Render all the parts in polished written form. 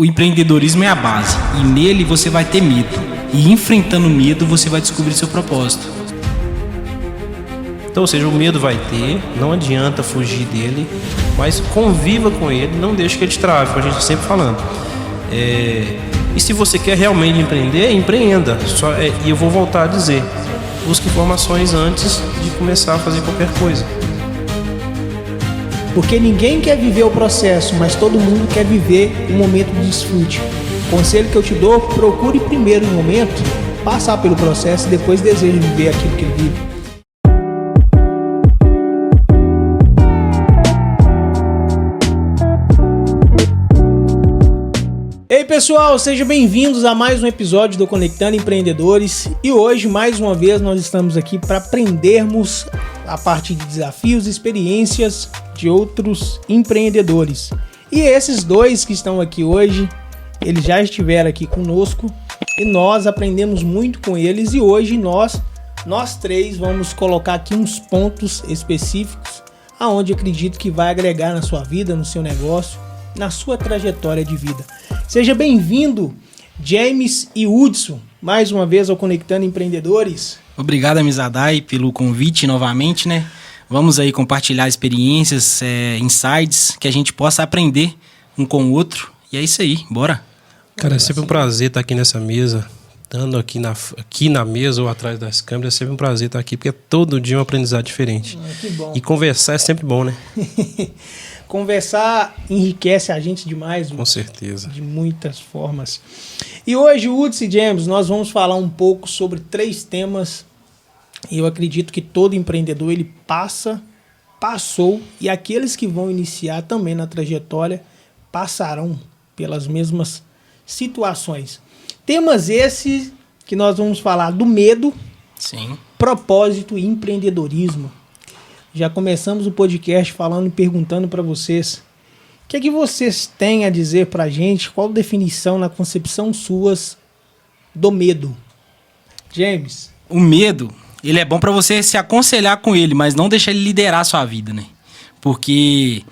O empreendedorismo é a base e nele você vai ter medo. E enfrentando o medo você vai descobrir seu propósito. Então, ou seja, o medo vai ter, não adianta fugir dele, mas conviva com ele, não deixe que ele te trave, como a gente está sempre falando. E se você quer realmente empreender, empreenda. E eu vou voltar a dizer, busque informações antes de começar a fazer qualquer coisa. Porque ninguém quer viver o processo, mas todo mundo quer viver o momento de desfrute. O conselho que eu te dou, procure primeiro o momento, passar pelo processo e depois deseje viver aquilo que vive. Ei pessoal, sejam bem-vindos a mais um episódio do Conectando Empreendedores e hoje, mais uma vez, nós estamos aqui para aprendermos a partir de desafios e experiências de outros empreendedores. E esses dois que estão aqui hoje, eles já estiveram aqui conosco e nós aprendemos muito com eles e hoje nós três vamos colocar aqui uns pontos específicos aonde acredito que vai agregar na sua vida, no seu negócio, na sua trajetória de vida. Seja bem-vindo, James e Hudson, mais uma vez ao Conectando Empreendedores. Obrigado, Amizadai, pelo convite novamente, né? Vamos aí compartilhar experiências, insights, que a gente possa aprender um com o outro. E é isso aí, bora. Cara, é sempre um prazer estar aqui nessa mesa, estando aqui na mesa ou atrás das câmeras, é sempre um prazer estar aqui, porque todo dia é um aprendizado diferente. Que bom. E conversar é sempre bom, né? Conversar enriquece a gente demais. Com certeza. De muitas formas. E hoje, Hudson e James, nós vamos falar um pouco sobre 3 temas. E eu acredito que todo empreendedor, ele passou, e aqueles que vão iniciar também na trajetória, passarão pelas mesmas situações. Temas esses que nós vamos falar do medo, Sim. propósito e empreendedorismo. Já começamos o podcast falando e perguntando para vocês o que é que vocês têm a dizer para a gente, qual definição na concepção suas do medo. James? O medo, ele é bom para você se aconselhar com ele, mas não deixar ele liderar a sua vida, né? Porque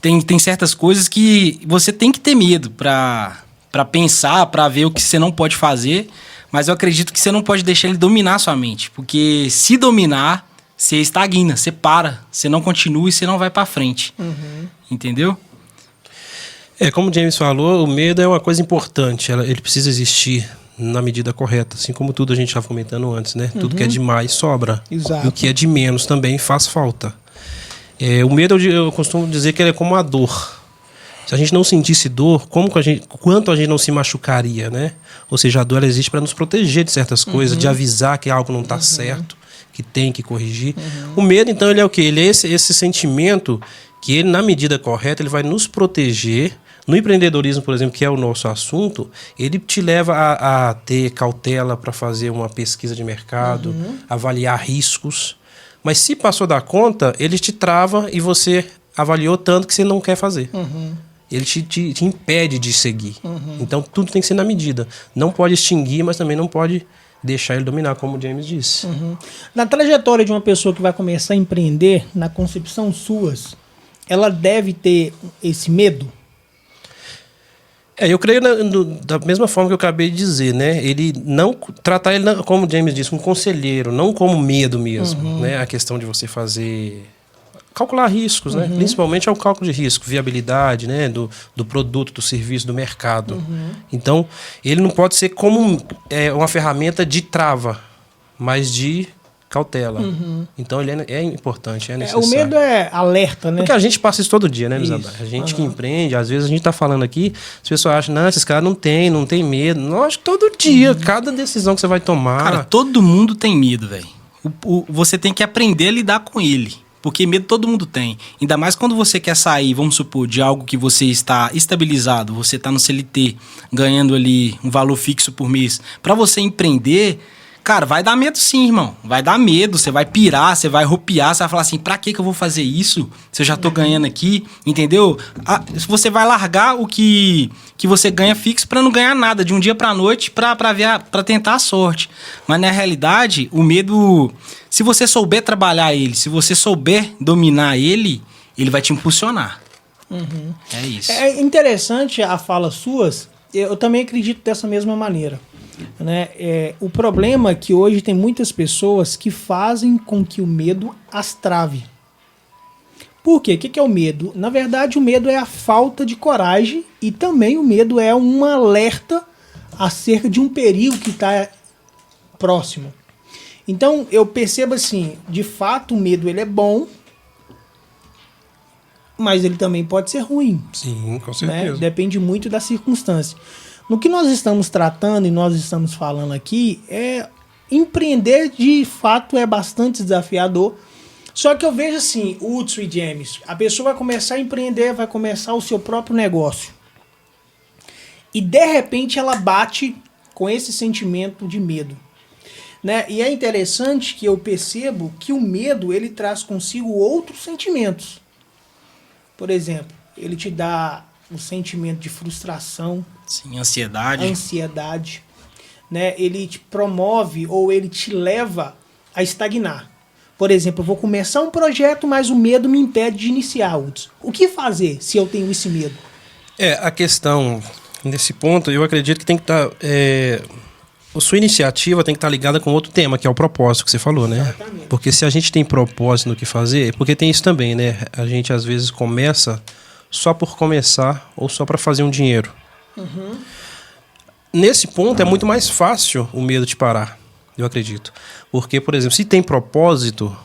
tem certas coisas que você tem que ter medo para pensar, para ver o que você não pode fazer, mas eu acredito que você não pode deixar ele dominar a sua mente, porque se dominar, você estagna, você para, você não continua e você não vai para frente. Uhum. Entendeu? Como o James falou, o medo é uma coisa importante, ele precisa existir na medida correta, assim como tudo a gente já comentando antes, né? Tudo que é demais sobra. Exato. E o que é de menos também faz falta. O medo, eu costumo dizer que ele é como a dor. Se a gente não sentisse dor, quanto a gente não se machucaria, né? Ou seja, a dor ela existe para nos proteger de certas coisas, de avisar que algo não está certo, que tem que corrigir. O medo, então, ele é o quê? Ele é esse sentimento que ele, na medida correta, ele vai nos proteger. No empreendedorismo, por exemplo, que é o nosso assunto, ele te leva a ter cautela para fazer uma pesquisa de mercado, avaliar riscos. Mas se passou da conta, ele te trava e você avaliou tanto que você não quer fazer. Ele te impede de seguir. Então, tudo tem que ser na medida. Não pode extinguir, mas também não pode deixar ele dominar, como o James disse. Na trajetória de uma pessoa que vai começar a empreender, na concepção suas, ela deve ter esse medo? Eu creio da mesma forma que eu acabei de dizer, né? Ele não tratar ele, como o James disse, como conselheiro, não como medo mesmo, né? A questão de você calcular riscos, né? Principalmente é o cálculo de risco, viabilidade, né? Do produto, do serviço, do mercado. Então, ele não pode ser como uma ferramenta de trava, mas de cautela. Então, ele é importante, é necessário. O medo é alerta, né? Porque a gente passa isso todo dia, né, Mizadai? Isso. A gente que empreende, às vezes a gente tá falando aqui, as pessoas acham, não, esses caras não tem medo. Lógico, todo dia, cada decisão que você vai tomar... Cara, todo mundo tem medo, velho. Você tem que aprender a lidar com ele. Porque medo todo mundo tem. Ainda mais quando você quer sair, vamos supor, de algo que você está estabilizado, você está no CLT, ganhando ali um valor fixo por mês. Para você empreender, cara, vai dar medo sim, irmão. Vai dar medo, você vai pirar, você vai ropiar, você vai falar assim, pra que eu vou fazer isso? Se eu já tô ganhando aqui, entendeu? Você vai largar o que você ganha fixo pra não ganhar nada, de um dia pra noite, pra tentar a sorte. Mas na realidade, o medo, se você souber trabalhar ele, se você souber dominar ele, ele vai te impulsionar. É isso. É interessante a fala suas, eu também acredito dessa mesma maneira. Né? O problema é que hoje tem muitas pessoas que fazem com que o medo as trave. Por quê? O que é o medo? Na verdade, o medo é a falta de coragem e também o medo é um alerta acerca de um perigo que está próximo. Então, eu percebo assim, de fato, o medo ele é bom, mas ele também pode ser ruim. Sim, com Né? certeza. Depende muito da circunstância. No que nós estamos tratando e nós estamos falando aqui, empreender de fato é bastante desafiador. Só que eu vejo assim, Hudson e James, a pessoa vai começar a empreender, vai começar o seu próprio negócio. E de repente ela bate com esse sentimento de medo. Né? E é interessante que eu percebo que o medo ele traz consigo outros sentimentos. Por exemplo, ele te dá um sentimento de frustração, Sim, ansiedade. ansiedade, né? Ele te promove ou ele te leva a estagnar. Por exemplo, eu vou começar um projeto, mas o medo me impede de iniciar outros. O que fazer se eu tenho esse medo? A questão, nesse ponto, eu acredito que tem que estar... a sua iniciativa tem que estar ligada com outro tema, que é o propósito que você falou, né? Exatamente. Porque se a gente tem propósito no que fazer, porque tem isso também, né? A gente às vezes começa só por começar ou só para fazer um dinheiro. Nesse ponto é muito mais fácil o medo te parar, eu acredito. Porque, por exemplo, se tem propósito,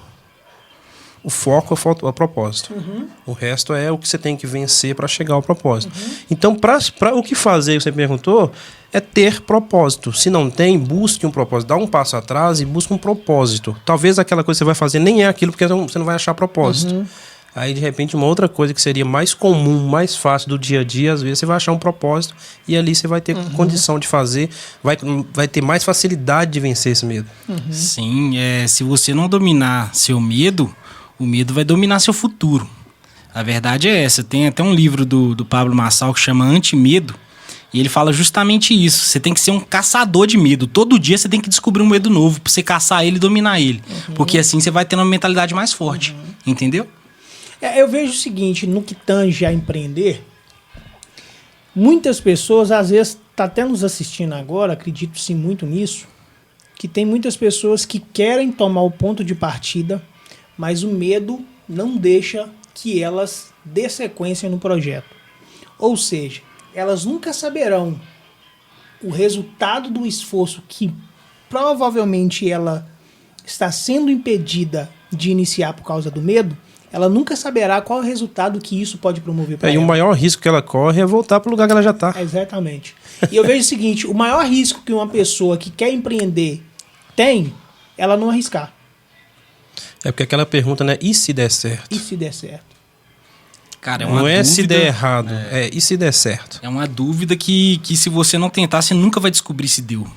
o foco é o propósito. O resto é o que você tem que vencer para chegar ao propósito. Então, para o que fazer, você perguntou, é ter propósito. Se não tem, busque um propósito. Dá um passo atrás e busque um propósito. Talvez aquela coisa que você vai fazer nem é aquilo, porque você não vai achar propósito. Aí, de repente, uma outra coisa que seria mais comum, mais fácil do dia a dia, às vezes você vai achar um propósito e ali você vai ter condição de fazer, vai ter mais facilidade de vencer esse medo. Sim, se você não dominar seu medo, o medo vai dominar seu futuro. A verdade é essa. Tem até um livro do Pablo Marçal que chama Anti-Medo, e ele fala justamente isso. Você tem que ser um caçador de medo. Todo dia você tem que descobrir um medo novo pra você caçar ele e dominar ele. Porque assim você vai ter uma mentalidade mais forte. Entendeu? Eu vejo o seguinte, no que tange a empreender, muitas pessoas, às vezes, tá até nos assistindo agora, acredito sim muito nisso, que tem muitas pessoas que querem tomar o ponto de partida, mas o medo não deixa que elas dê sequência no projeto. Ou seja, elas nunca saberão o resultado do esforço que provavelmente ela está sendo impedida de iniciar por causa do medo. Ela nunca saberá qual é o resultado que isso pode promover para ela. E o maior risco que ela corre é voltar para o lugar que ela já está. Exatamente. E eu vejo o seguinte, o maior risco que uma pessoa que quer empreender tem, ela não arriscar. É porque aquela pergunta, né? E se der certo? E se der certo? Cara, é uma Não é dúvida, se der errado, e se der certo? É uma dúvida que se você não tentar, você nunca vai descobrir se deu.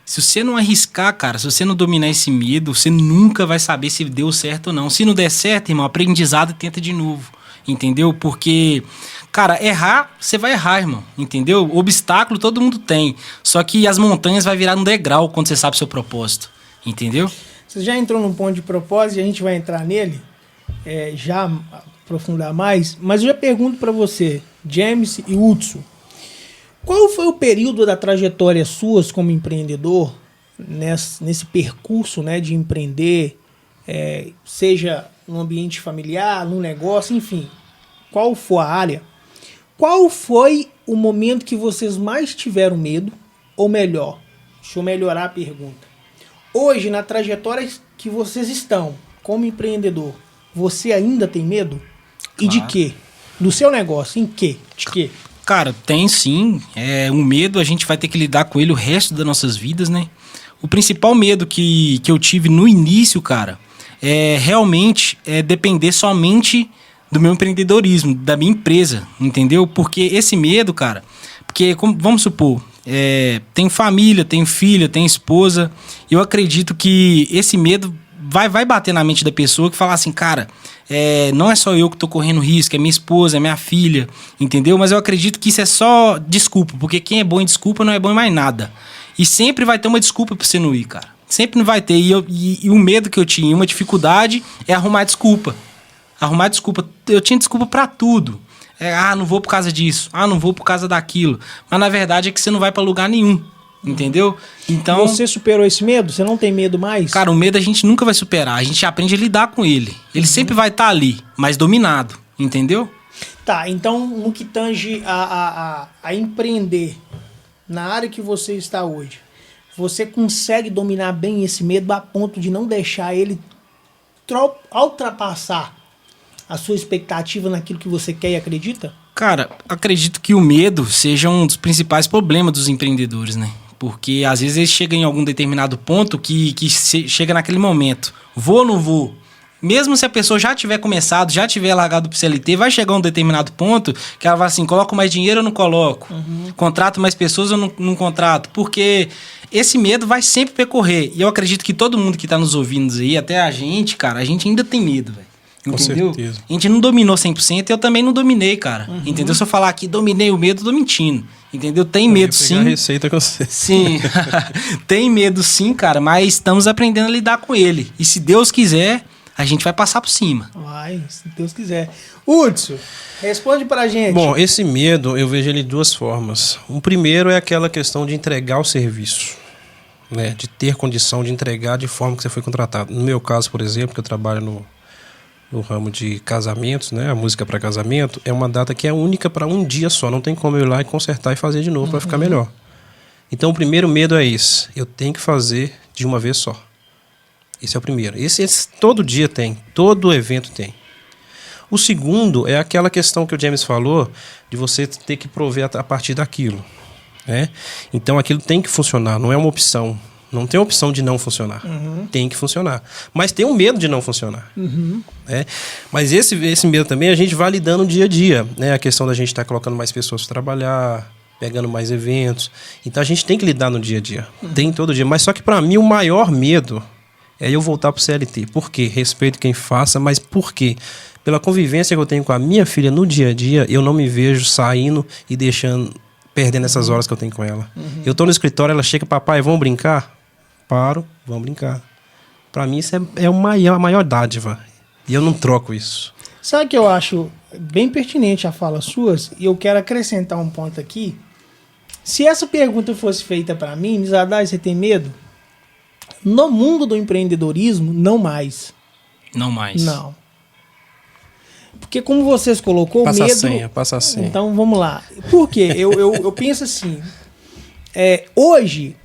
Se você não arriscar, cara, se você não dominar esse medo, você nunca vai saber se deu certo ou não. Se não der certo, irmão, aprendizado, tenta de novo. Entendeu? Porque, cara, errar, você vai errar, irmão. Entendeu? Obstáculo todo mundo tem. Só que as montanhas vai virar um degrau quando você sabe o seu propósito. Entendeu? Você já entrou num ponto de propósito e a gente vai entrar nele, já aprofundar mais, mas eu já pergunto para você, James e Hudson, qual foi o período da trajetória suas como empreendedor, nesse percurso, né, de empreender, seja no ambiente familiar, no negócio, enfim, qual for a área, qual foi o momento que vocês mais tiveram medo, ou melhor, deixa eu melhorar a pergunta, hoje na trajetória que vocês estão como empreendedor, você ainda tem medo? E de quê? Do seu negócio, em quê? De quê? Cara, tem sim. Um medo, a gente vai ter que lidar com ele o resto das nossas vidas, né? O principal medo que eu tive no início, cara, realmente depender somente do meu empreendedorismo, da minha empresa, entendeu? Porque esse medo, cara, vamos supor, tem família, tem filha, tem esposa, eu acredito que esse medo vai bater na mente da pessoa que fala assim, cara, não é só eu que tô correndo risco, é minha esposa, é minha filha, entendeu? Mas eu acredito que isso é só desculpa, porque quem é bom em desculpa não é bom em mais nada. E sempre vai ter uma desculpa pra você não ir, cara. Sempre não vai ter. E o medo que eu tinha, uma dificuldade, é arrumar desculpa. Eu tinha desculpa pra tudo. Não vou por causa disso. Não vou por causa daquilo. Mas na verdade é que você não vai pra lugar nenhum. Entendeu? Então... Você superou esse medo? Você não tem medo mais? Cara, o medo a gente nunca vai superar. A gente aprende a lidar com ele. Ele sempre vai estar ali, mas dominado. Entendeu? Tá, então no que tange a empreender na área que você está hoje, você consegue dominar bem esse medo a ponto de não deixar ele ultrapassar a sua expectativa naquilo que você quer e acredita? Cara, acredito que o medo seja um dos principais problemas dos empreendedores, né? Porque às vezes eles chegam em algum determinado ponto que chega naquele momento. Vou ou não vou? Mesmo se a pessoa já tiver começado, já tiver largado pro CLT, vai chegar a um determinado ponto que ela vai assim, coloco mais dinheiro ou não coloco? Contrato mais pessoas ou não contrato? Porque esse medo vai sempre percorrer. E eu acredito que todo mundo que tá nos ouvindo aí, até a gente, cara, a gente ainda tem medo, velho. Entendeu? Com certeza. A gente não dominou 100% e eu também não dominei, cara. Entendeu? Se eu falar aqui, dominei o medo, eu tô mentindo. Entendeu? Tem medo sim. A receita com você. Sim. Tem medo sim, cara, mas estamos aprendendo a lidar com ele. E se Deus quiser, a gente vai passar por cima. Vai, se Deus quiser. Hudson, responde pra gente. Bom, esse medo eu vejo ele de duas formas. O primeiro é aquela questão de entregar o serviço, né? De ter condição de entregar de forma que você foi contratado. No meu caso, por exemplo, que eu trabalho no ramo de casamentos, né? A música para casamento é uma data que é única para um dia só. Não tem como eu ir lá e consertar e fazer de novo para ficar melhor. Então o primeiro medo é esse. Eu tenho que fazer de uma vez só. Esse é o primeiro. Esse todo dia tem. Todo evento tem. O segundo é aquela questão que o James falou de você ter que prover a partir daquilo, né? Então aquilo tem que funcionar. Não é uma opção. Não tem opção de não funcionar. Tem que funcionar. Mas tem um medo de não funcionar. Né? Mas esse medo também a gente vai lidando dia a dia. Né? A questão da gente estar colocando mais pessoas para trabalhar, pegando mais eventos. Então a gente tem que lidar no dia a dia. Tem todo dia. Mas só que para mim o maior medo é eu voltar pro CLT. Por quê? Respeito quem faça, mas por quê? Pela convivência que eu tenho com a minha filha no dia a dia, eu não me vejo saindo e perdendo essas horas que eu tenho com ela. Eu tô no escritório, ela chega, papai, vamos brincar? Paro, vamos brincar. Pra mim isso é a maior dádiva. E eu não troco isso. Sabe que eu acho bem pertinente a fala suas, e eu quero acrescentar um ponto aqui. Se essa pergunta fosse feita pra mim, Nizadai, você tem medo? No mundo do empreendedorismo, não mais. Não mais. Não. Porque como vocês colocou, Passa medo... Passa a senha. Então, vamos lá. Por quê? Eu penso assim, hoje,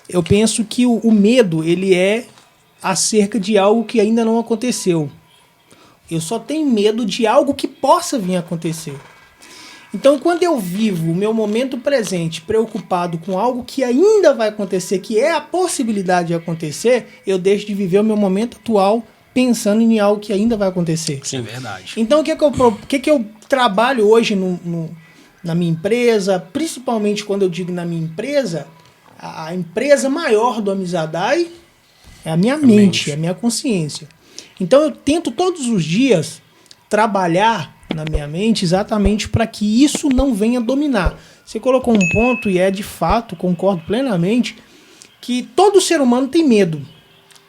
eu penso que o medo, ele é acerca de algo que ainda não aconteceu. Eu só tenho medo de algo que possa vir a acontecer. Então, quando eu vivo o meu momento presente preocupado com algo que ainda vai acontecer, que é a possibilidade de acontecer, eu deixo de viver o meu momento atual pensando em algo que ainda vai acontecer. Sim, é verdade. Então, o que eu trabalho hoje na minha empresa, principalmente quando eu digo na minha empresa, a empresa maior do Amizadai é a minha mente, é a minha consciência. Então, eu tento todos os dias trabalhar na minha mente exatamente para que isso não venha dominar. Você colocou um ponto e de fato, concordo plenamente, que todo ser humano tem medo.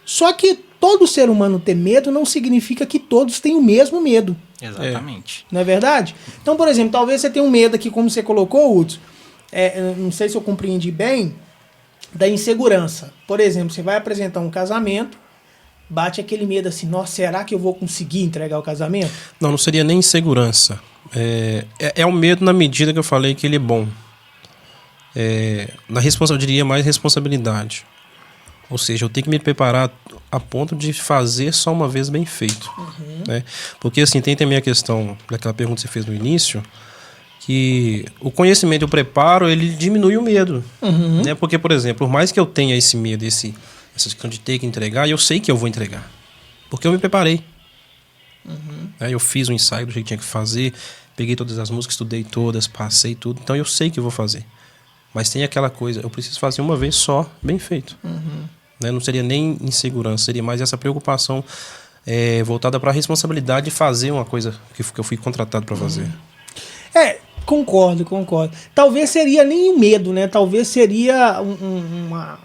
Só que todo ser humano ter medo não significa que todos têm o mesmo medo. Exatamente. Não é verdade? Então, por exemplo, talvez você tenha um medo aqui, como você colocou, Hudson, não sei se eu compreendi bem, da insegurança. Por exemplo, você vai apresentar um casamento, bate aquele medo assim, nossa, será que eu vou conseguir entregar o casamento? Não seria nem insegurança. É o medo na medida que eu falei que ele é bom. Eu diria mais responsabilidade. Ou seja, eu tenho que me preparar a ponto de fazer só uma vez bem feito. Né? Porque assim, tem também a questão daquela pergunta que você fez no início, que o conhecimento e o preparo, ele diminui o medo. Né? Porque, por exemplo, por mais que eu tenha esse medo, essa questão de ter que entregar, eu sei que eu vou entregar. Porque eu me preparei. Eu fiz o ensaio do jeito que tinha que fazer, peguei todas as músicas, estudei todas, passei tudo. Então eu sei que eu vou fazer. Mas tem aquela coisa, eu preciso fazer uma vez só, bem feito. Né? Não seria nem insegurança, seria mais essa preocupação voltada para a responsabilidade de fazer uma coisa que eu fui contratado para fazer. Concordo. Talvez seria nem o medo, né? Talvez seria uma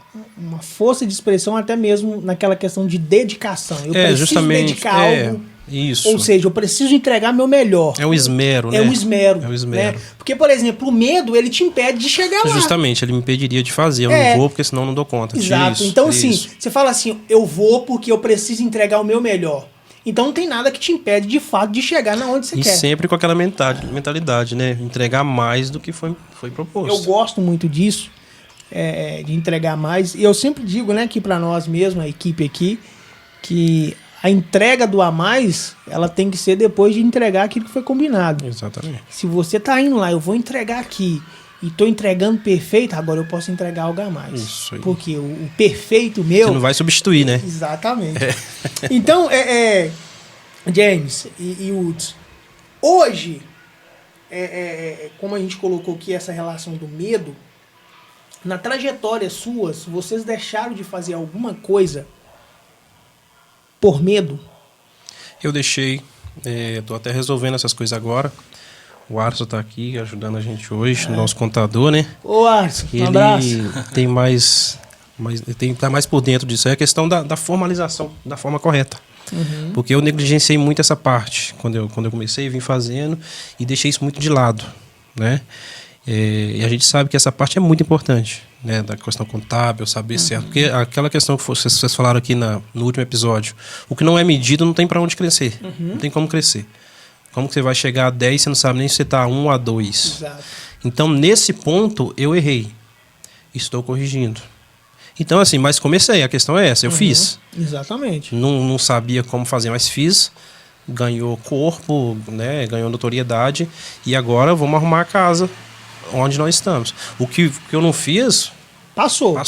força de expressão até mesmo naquela questão de dedicação. Eu preciso dedicar algo Isso. Ou seja, eu preciso entregar meu melhor. É um esmero, né? É um esmero. É um esmero. Né? Porque, por exemplo, o medo, ele te impede de chegar lá. Justamente, ele me impediria de fazer. Eu não vou porque senão eu não dou conta. Exato. Isso, então, isso. assim, você fala assim, eu vou porque eu preciso entregar o meu melhor. Então não tem nada que te impede, de fato, de chegar na onde você quer. E sempre com aquela mentalidade, né? Entregar mais do que foi proposto. Eu gosto muito disso, de entregar mais. E eu sempre digo, né, aqui pra nós mesmos, a equipe aqui, que a entrega do a mais, ela tem que ser depois de entregar aquilo que foi combinado. Exatamente. Se você tá indo lá, eu vou entregar aqui e tô entregando perfeito, agora eu posso entregar algo a mais. Isso aí. Porque o perfeito meu... Você não vai substituir, né? Exatamente. Então, James e Woods, hoje, como a gente colocou aqui essa relação do medo, na trajetória suas, vocês deixaram de fazer alguma coisa por medo? Eu deixei. Tô até resolvendo essas coisas agora. O Arson tá aqui ajudando a gente hoje, nosso contador, né? Ô, Arson, um Ele abraço. tá mais por dentro disso. É a questão da formalização, da forma correta. Uhum. Porque eu negligenciei muito essa parte. Quando eu comecei, vim fazendo e deixei isso muito de lado, né? E a gente sabe que essa parte é muito importante, né? Da questão contábil, saber certo. Porque aquela questão que vocês falaram aqui no último episódio, o que não é medido não tem para onde crescer. Não tem como crescer. Como que você vai chegar a 10 você não sabe nem se você está a 1 a 2. Exato. Então, nesse ponto, eu errei. Estou corrigindo. Então, assim, mas comecei. A questão é essa. Eu fiz. Exatamente. Não sabia como fazer, mas fiz. Ganhou corpo, né? Ganhou notoriedade. E agora vamos arrumar a casa onde nós estamos. O que eu não fiz... Passou.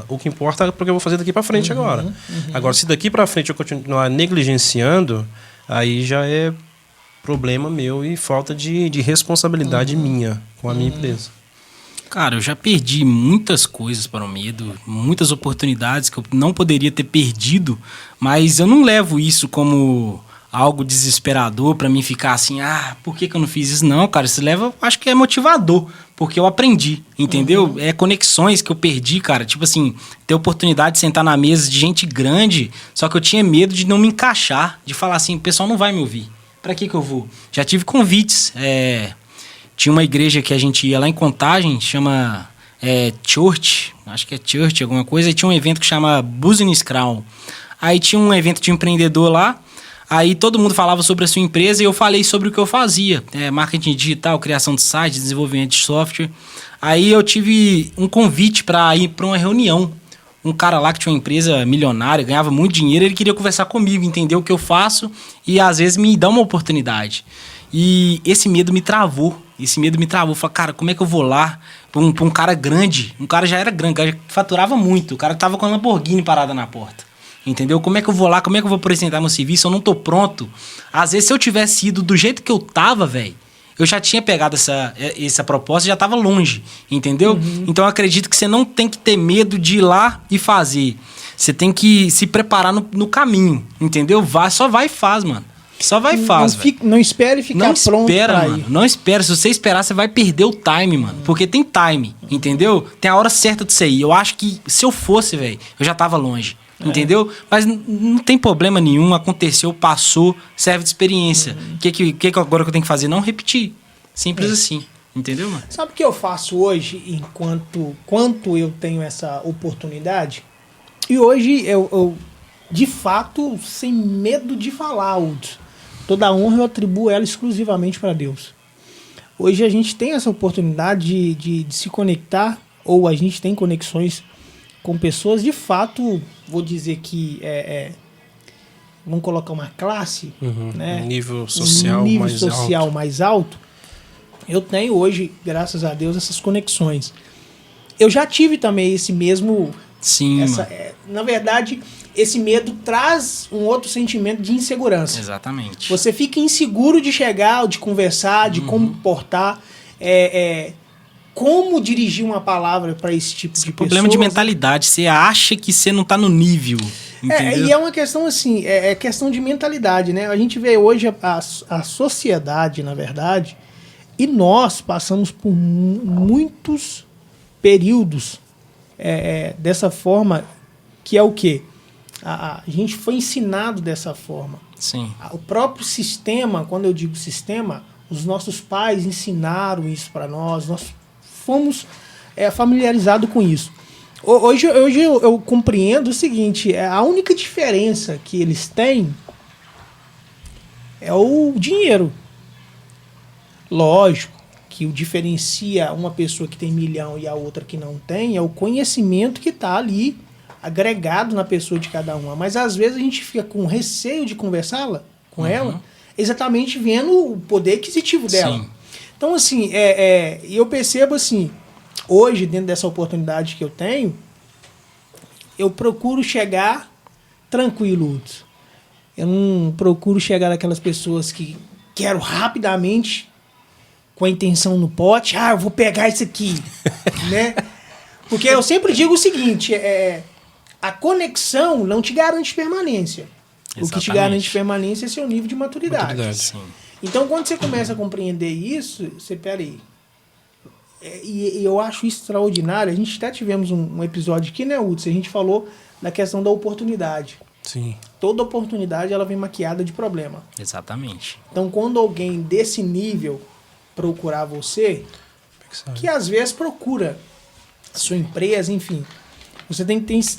O que importa é porque eu vou fazer daqui para frente agora. Agora, se daqui para frente eu continuar negligenciando, aí já é problema meu e falta de responsabilidade minha com a minha empresa. Cara, eu já perdi muitas coisas para o medo, muitas oportunidades que eu não poderia ter perdido, mas eu não levo isso como algo desesperador para mim ficar assim, por que eu não fiz isso? Não, cara, isso leva, acho que é motivador, porque eu aprendi, entendeu? É conexões que eu perdi, cara, tipo assim, ter oportunidade de sentar na mesa de gente grande, só que eu tinha medo de não me encaixar, de falar assim, o pessoal não vai me ouvir. Pra que eu vou? Já tive convites. Tinha uma igreja que a gente ia lá em Contagem, chama Church, acho que é Church, alguma coisa, e tinha um evento que chama Business Crown. Aí tinha um evento de empreendedor lá, aí todo mundo falava sobre a sua empresa e eu falei sobre o que eu fazia. Marketing digital, criação de site, desenvolvimento de software. Aí eu tive um convite para ir para uma reunião. Um cara lá que tinha uma empresa milionária, ganhava muito dinheiro, ele queria conversar comigo, entender o que eu faço e às vezes me dá uma oportunidade. E esse medo me travou. Falei, cara, como é que eu vou lá pra um cara grande? Um cara já era grande, um cara já faturava muito. O cara tava com a Lamborghini parada na porta. Entendeu? Como é que eu vou lá? Como é que eu vou apresentar meu serviço? Eu não tô pronto. Às vezes, se eu tivesse ido do jeito que eu tava, velho, eu já tinha pegado essa proposta e já estava longe, entendeu? Então, eu acredito que você não tem que ter medo de ir lá e fazer. Você tem que se preparar no caminho, entendeu? Só vai e faz, mano. Só vai e faz, não espere ficar pronto pra ir. Não espera. Se você esperar, você vai perder o time, mano. Porque tem time, entendeu? Tem a hora certa de você ir. Eu acho que se eu fosse, velho, eu já tava longe. Entendeu? Mas não tem problema nenhum, aconteceu, passou, serve de experiência. O que agora que eu tenho que fazer? Não repetir. Simples assim. Entendeu, mano? Sabe o que eu faço hoje, quanto eu tenho essa oportunidade? E hoje eu de fato, sem medo de falar, toda a honra eu atribuo ela exclusivamente para Deus. Hoje a gente tem essa oportunidade de se conectar, ou a gente tem conexões com pessoas, de fato, vou dizer que vamos colocar uma classe, né? Um nível social mais alto. Eu tenho hoje, graças a Deus, essas conexões. Eu já tive também esse mesmo... Sim, na verdade, esse medo traz um outro sentimento de insegurança. Exatamente. Você fica inseguro de chegar, de conversar, de como portar... como dirigir uma palavra para esse tipo de pessoa. Problema de mentalidade. Você acha que você não tá no nível. Entendeu? E é uma questão assim, é questão de mentalidade, né? A gente vê hoje a sociedade, na verdade, e nós passamos por muitos períodos dessa forma, que é o quê? A gente foi ensinado dessa forma. Sim. O próprio sistema, quando eu digo sistema, os nossos pais ensinaram isso para nós fomos familiarizados com isso. Hoje eu compreendo o seguinte, a única diferença que eles têm é o dinheiro. Lógico que o diferencia uma pessoa que tem 1 milhão e a outra que não tem é o conhecimento que está ali agregado na pessoa de cada uma. Mas às vezes a gente fica com receio de conversá-la com ela, exatamente vendo o poder aquisitivo dela. Sim. Então, assim, eu percebo assim, hoje, dentro dessa oportunidade que eu tenho, eu procuro chegar tranquilo, Hudson. Eu não procuro chegar naquelas pessoas que quero rapidamente, com a intenção no pote, eu vou pegar isso aqui, né? Porque eu sempre digo o seguinte, a conexão não te garante permanência. Exatamente. O que te garante permanência é seu nível de maturidade. Sim. Então, quando você começa a compreender isso, você, peraí. E eu acho isso extraordinário. A gente até tivemos um episódio aqui, né, Hudson? A gente falou da questão da oportunidade. Sim. Toda oportunidade, ela vem maquiada de problema. Exatamente. Então, quando alguém desse nível procurar você, que às vezes procura a sua empresa, enfim,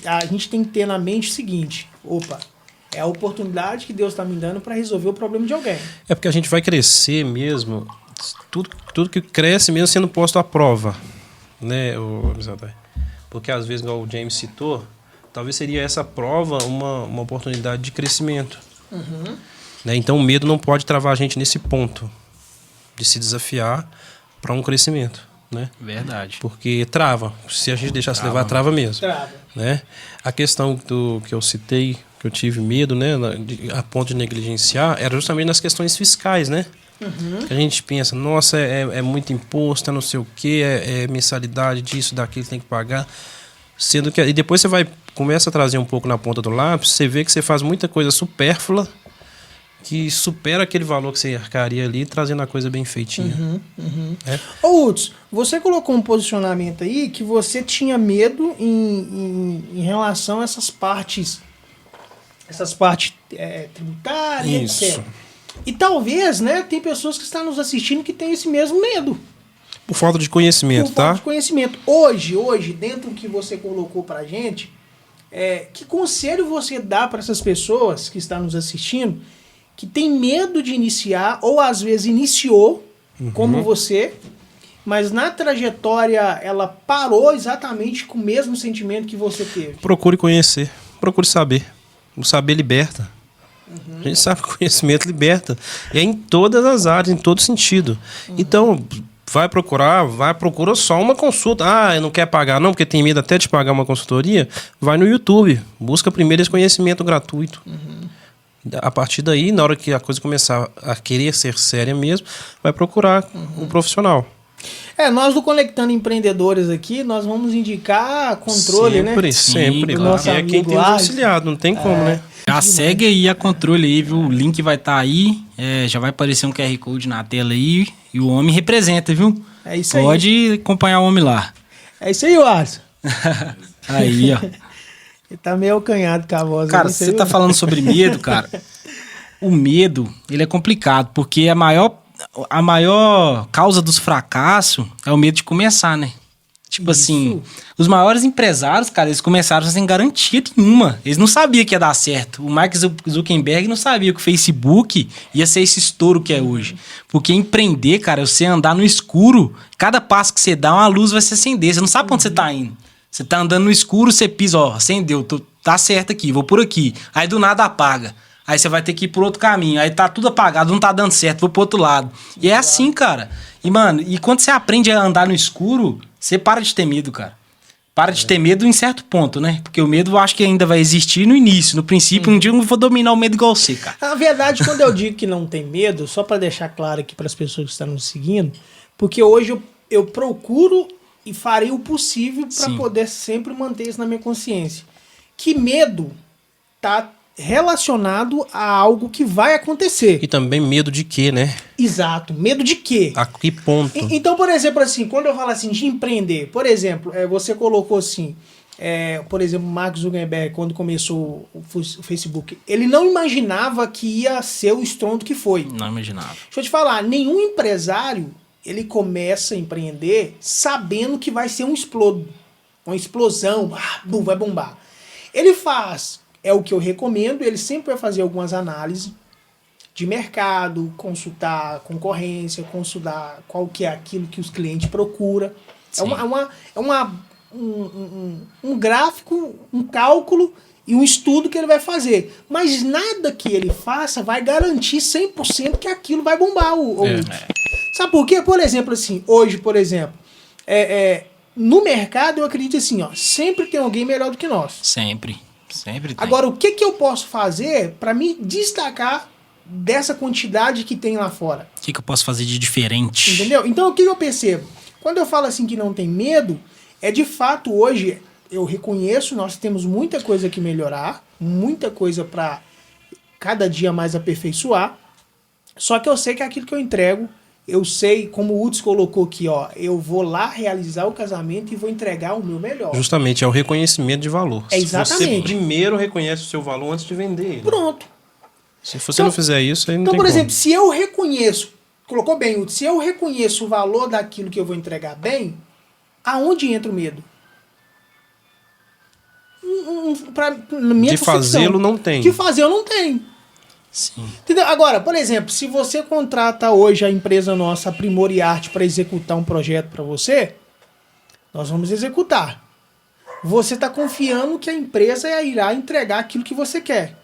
a gente tem que ter na mente o seguinte, é a oportunidade que Deus está me dando para resolver o problema de alguém. É porque a gente vai crescer mesmo, tudo que cresce mesmo sendo posto à prova, né, porque às vezes, igual o James citou, talvez seria essa prova uma oportunidade de crescimento. Né? Então o medo não pode travar a gente nesse ponto de se desafiar para um crescimento. Né? Verdade. Porque trava. Se a gente deixar se levar, trava mesmo. Trava. Né? A questão que eu citei, que eu tive medo, né, a ponto de negligenciar, era justamente nas questões fiscais, né? Que a gente pensa, nossa, é muito imposto, não sei o quê, é mensalidade disso, daquilo, tem que pagar. Sendo que, e depois você começa a trazer um pouco na ponta do lápis, você vê que você faz muita coisa supérflua que supera aquele valor que você arcaria ali, trazendo a coisa bem feitinha. Ô, Hudson, você colocou um posicionamento aí que você tinha medo em relação a essas partes tributárias, Isso. etc. E talvez, né, tem pessoas que estão nos assistindo que têm esse mesmo medo. Por falta de conhecimento, Por falta tá? de conhecimento. Hoje, dentro do que você colocou pra gente, que conselho você dá para essas pessoas que estão nos assistindo que tem medo de iniciar, ou às vezes iniciou, como você, mas na trajetória ela parou exatamente com o mesmo sentimento que você teve? Procure conhecer, procure saber. O saber liberta. A gente sabe que o conhecimento liberta. E é em todas as áreas, em todo sentido. Então, procura só uma consulta. Não quer pagar não, porque tem medo até de pagar uma consultoria. Vai no YouTube, busca primeiro esse conhecimento gratuito. A partir daí, na hora que a coisa começar a querer ser séria mesmo, vai procurar um profissional. Nós do Conectando Empreendedores aqui, nós vamos indicar controle, sempre, né? Sempre. Do nosso É quem amigo tem nos lá. auxiliado, não tem como, né? Já segue aí a controle aí, viu? O link vai estar aí, já vai aparecer um QR Code na tela aí, e o homem representa, viu? É isso aí. Pode acompanhar o homem lá. É isso aí, Watson. Aí, ó. Ele tá meio acanhado com a voz. Cara, ali, você viu? tá falando sobre medo, cara. O medo, ele é complicado, porque a maior causa dos fracassos é o medo de começar, né? Tipo assim, os maiores empresários, cara, eles começaram sem garantia nenhuma. Eles não sabiam que ia dar certo. O Mark Zuckerberg não sabia que o Facebook ia ser esse estouro que é hoje. Porque empreender, cara, é você andar no escuro, cada passo que você dá, uma luz vai se acender. Você não sabe pra onde você tá indo. Você tá andando no escuro, você pisa, acendeu, tá certo aqui, vou por aqui. Aí do nada apaga. Aí você vai ter que ir por outro caminho. Aí tá tudo apagado, não tá dando certo, vou pro outro lado. E é assim, cara. E, mano, quando você aprende a andar no escuro, você para de ter medo, cara. Para de ter medo em certo ponto, né? Porque o medo eu acho que ainda vai existir no início. No princípio, um dia eu vou dominar o medo igual você, cara. Na verdade, quando eu digo que não tem medo, só para deixar claro aqui para as pessoas que estão nos seguindo, porque hoje eu procuro e farei o possível para poder sempre manter isso na minha consciência. Que medo tá relacionado a algo que vai acontecer. E também medo de quê, né? Exato. Medo de quê? A que ponto? Então, por exemplo, assim, quando eu falo assim de empreender, por exemplo, você colocou assim, por exemplo, Mark Zuckerberg, quando começou o Facebook, ele não imaginava que ia ser o estrondo que foi. Não imaginava. Deixa eu te falar, nenhum empresário, ele começa a empreender sabendo que vai ser um explodo, uma explosão, vai bombar. Ele faz, é o que eu recomendo, ele sempre vai fazer algumas análises de mercado, consultar a concorrência, consultar qual que é aquilo que os clientes procuram. Sim. Um gráfico, um cálculo e um estudo que ele vai fazer. Mas nada que ele faça vai garantir 100% que aquilo vai bombar. Sabe por quê? Por exemplo, assim, hoje, por exemplo, no mercado eu acredito assim, ó, sempre tem alguém melhor do que nós. Sempre tem. Agora, o que eu posso fazer para me destacar dessa quantidade que tem lá fora? O que eu posso fazer de diferente? Entendeu? Então, o que eu percebo? Quando eu falo assim que não tem medo, de fato, hoje, eu reconheço, nós temos muita coisa que melhorar, muita coisa para cada dia mais aperfeiçoar, só que eu sei que aquilo que eu entrego, eu sei, como o Uds colocou aqui, ó, eu vou lá realizar o casamento e vou entregar o meu melhor. Justamente, é o reconhecimento de valor. Exatamente. Você primeiro reconhece o seu valor antes de vender ele. Pronto. Se você não fizer isso, aí não Então, tem por como. exemplo, se eu reconheço, colocou bem, Uds, se eu reconheço o valor daquilo que eu vou entregar bem, aonde entra o medo? De fazê-lo não tem. De fazer eu não tenho. Sim. Entendeu? Agora, por exemplo, se você contrata hoje a empresa nossa, Primor e Arte, para executar um projeto para você, nós vamos executar. Você está confiando que a empresa irá entregar aquilo que você quer.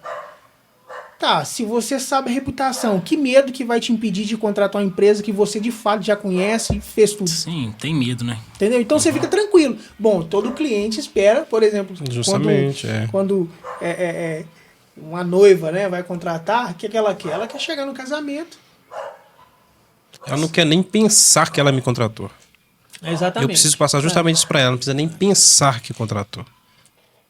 Tá, se você sabe a reputação, que medo que vai te impedir de contratar uma empresa que você de fato já conhece e fez tudo? Sim, tem medo, né? Entendeu? Então você fica tranquilo. Bom, todo cliente espera, por exemplo, Justamente, quando uma noiva, né, vai contratar, o que ela quer? Ela quer chegar no casamento. Ela não quer nem pensar que ela me contratou. Exatamente. Eu preciso passar justamente isso para ela. Não precisa nem pensar que contratou.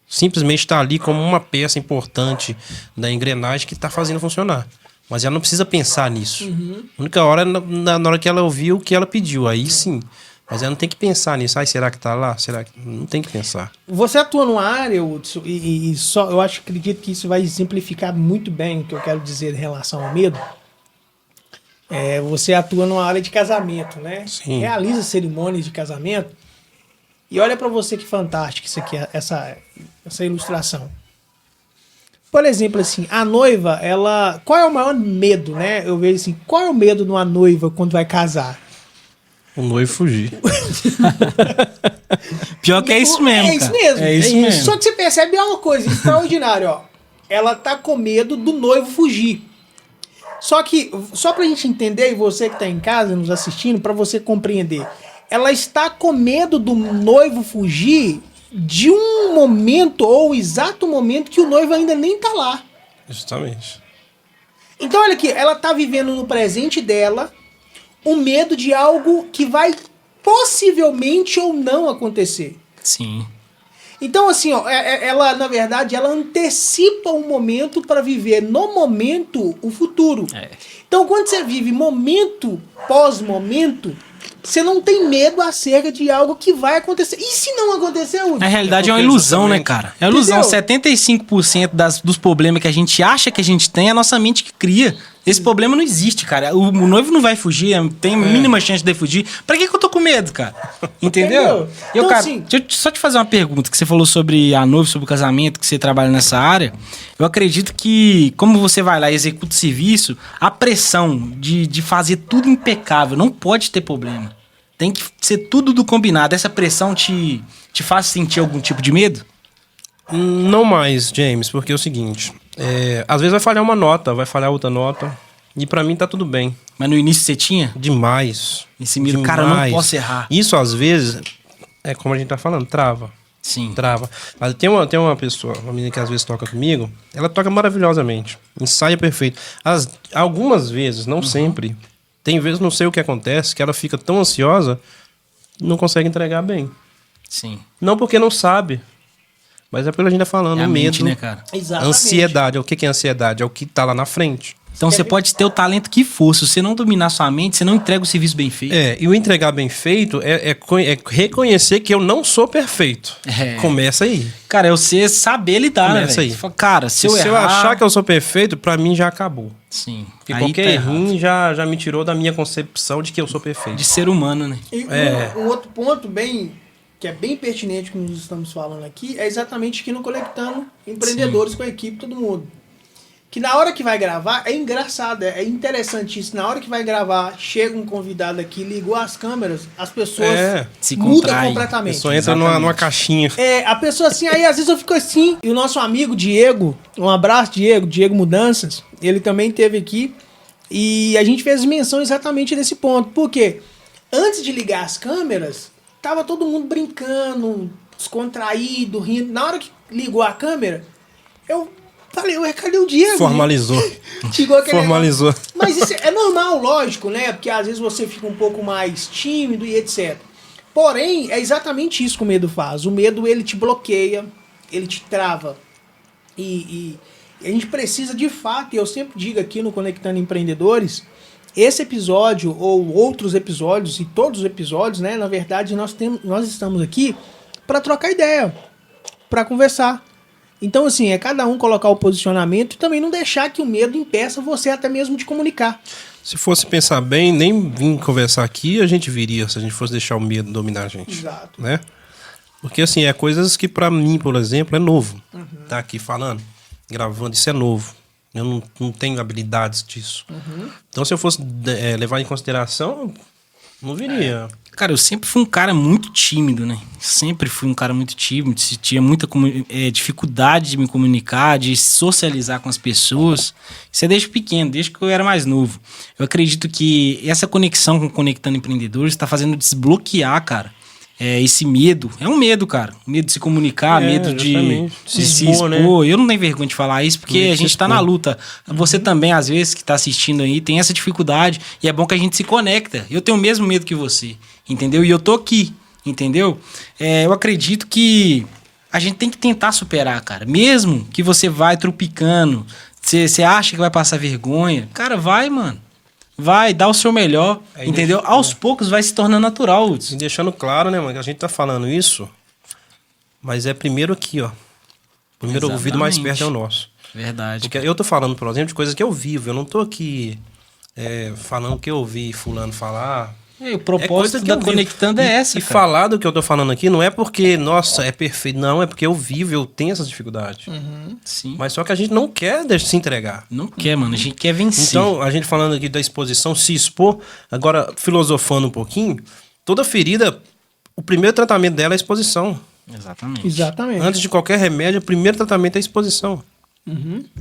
Simplesmente está ali como uma peça importante da engrenagem que está fazendo funcionar. Mas ela não precisa pensar nisso. A única hora na hora que ela ouviu o que ela pediu. Aí sim. Mas ela não tem que pensar nisso. Será que está lá? Será que... Não tem que pensar. Você atua numa área, Hudson, e só, eu acredito que isso vai exemplificar muito bem o que eu quero dizer em relação ao medo. Você atua numa área de casamento, né? Sim. Realiza cerimônias de casamento. E olha para você que fantástico isso aqui, essa ilustração. Por exemplo, assim, a noiva, qual é o maior medo, né? Eu vejo assim, qual é o medo de uma noiva quando vai casar? O noivo fugir. Pior que é isso mesmo, É isso cara. mesmo. É isso mesmo. Só que você percebe uma coisa extraordinária, ó. Ela tá com medo do noivo fugir. Só que, só pra gente entender, e você que tá em casa nos assistindo, pra você compreender, ela está com medo do noivo fugir de um momento, ou exato momento, que o noivo ainda nem tá lá. Justamente. Então, olha aqui, ela tá vivendo no presente dela o medo de algo que vai possivelmente ou não acontecer. Sim. Então, assim, ó, ela, na verdade, ela antecipa um momento para viver no momento o futuro. Então, quando você vive momento pós-momento, você não tem medo acerca de algo que vai acontecer. E se não acontecer, Hudson? Na realidade é uma porque ilusão, né, justamente- cara? É uma ilusão. Entendeu? 75% dos problemas que a gente acha que a gente tem é a nossa mente que cria. Esse problema não existe, cara. O noivo não vai fugir, tem a mínima chance de fugir. Pra que eu tô com medo, cara? Entendeu? Entendeu? Eu, Então, cara, assim- deixa eu só te fazer uma pergunta, que você falou sobre a noiva, sobre o casamento, que você trabalha nessa área. Eu acredito que, como você vai lá e executa o serviço, a pressão de fazer tudo impecável não pode ter problema. Tem que ser tudo do combinado. Essa pressão te faz sentir algum tipo de medo? Não mais, James, porque é o seguinte. Às vezes vai falhar uma nota, vai falhar outra nota. E pra mim tá tudo bem. Mas no início você tinha? Demais. Esse medo, cara, eu não posso errar. Isso às vezes, é como a gente tá falando, trava. Sim. Trava. Mas tem uma pessoa, uma menina que às vezes toca comigo, ela toca maravilhosamente. Ensaia perfeito. Algumas vezes, não sempre. Tem vezes, não sei o que acontece, que ela fica tão ansiosa, não consegue entregar bem. Sim. Não porque não sabe, mas é pelo que a gente tá falando, É a o medo. mente, né, cara? Exatamente. Ansiedade. O que é ansiedade? É o que tá lá na frente. Então você pode ter o talento que for, se você não dominar sua mente, você não entrega o serviço bem feito. E o entregar bem feito é reconhecer que eu não sou perfeito. Começa aí. Cara, é você saber lidar, né, Começa aí. Fala, cara, se eu errar... achar que eu sou perfeito, pra mim já acabou. Sim. Porque Aí qualquer tá errinho já me tirou da minha concepção de que eu sou perfeito. de ser humano, né? E um outro ponto que é bem pertinente que nós estamos falando aqui é exatamente aqui no Conectando Empreendedores com a equipe, todo mundo. Que na hora que vai gravar, é engraçado, é interessantíssimo. Na hora que vai gravar, chega um convidado aqui, ligou as câmeras, as pessoas se mudam contrai. completamente. Só entra numa caixinha. A pessoa assim, aí às vezes eu fico assim. E o nosso amigo Diego, um abraço, Diego Mudanças, ele também esteve aqui. E a gente fez menção exatamente desse ponto. Porque antes de ligar as câmeras, tava todo mundo brincando, descontraído, rindo. Na hora que ligou a câmera, eu falei, ué, cadê o Diego? Formalizou. Formalizou. Mas isso é normal, lógico, né? Porque às vezes você fica um pouco mais tímido e etc. Porém, é exatamente isso que o medo faz. O medo, ele te bloqueia, ele te trava. E a gente precisa, de fato, e eu sempre digo aqui no Conectando Empreendedores, esse episódio, ou outros episódios, e todos os episódios, né? Na verdade, nós estamos aqui para trocar ideia, para conversar. Então, assim, é cada um colocar o posicionamento e também não deixar que o medo impeça você até mesmo de comunicar. Se fosse pensar bem, nem vir conversar aqui, a gente viria, se a gente fosse deixar o medo dominar a gente. Exato. Né? Porque, assim, é coisas que pra mim, por exemplo, é novo. Tá aqui falando, gravando, isso é novo. Eu não tenho habilidades disso. Então, se eu fosse levar em consideração, não viria. Cara, eu sempre fui um cara muito tímido, né? Sempre fui um cara muito tímido, tinha muita dificuldade de me comunicar, de socializar com as pessoas. Isso é desde pequeno, desde que eu era mais novo. Eu acredito que essa conexão com o Conectando Empreendedores está fazendo desbloquear, cara, esse medo. É um medo, cara. Medo de se comunicar, medo de se expor, né? Eu não tenho vergonha de falar isso, porque a gente tá na luta. Você também, às vezes, que tá assistindo aí, tem essa dificuldade. E é bom que a gente se conecta. Eu tenho o mesmo medo que você, entendeu? E eu tô aqui, entendeu? Eu acredito que a gente tem que tentar superar, cara. Mesmo que você vai tropicando, você acha que vai passar vergonha. Cara, vai, mano. Vai, dá o seu melhor, entendeu? Aos poucos vai se tornando natural. E deixando claro, né, mano, que a gente tá falando isso, mas é primeiro aqui, ó. Primeiro ouvido mais perto é o nosso. Verdade. Porque eu tô falando, por exemplo, de coisas que eu vivo. Eu não tô aqui falando que eu ouvi fulano falar. O propósito da Conectando é essa, E cara. falar do que eu tô falando aqui não é porque, nossa, é perfeito. Não, é porque eu vivo, eu tenho essas dificuldades. Sim. Mas só que a gente não quer se entregar. Não quer, mano. A gente quer vencer. Então, a gente falando aqui da exposição, se expor, agora filosofando um pouquinho, toda ferida, o primeiro tratamento dela é a exposição. Exatamente. Antes de qualquer remédio, o primeiro tratamento é a exposição.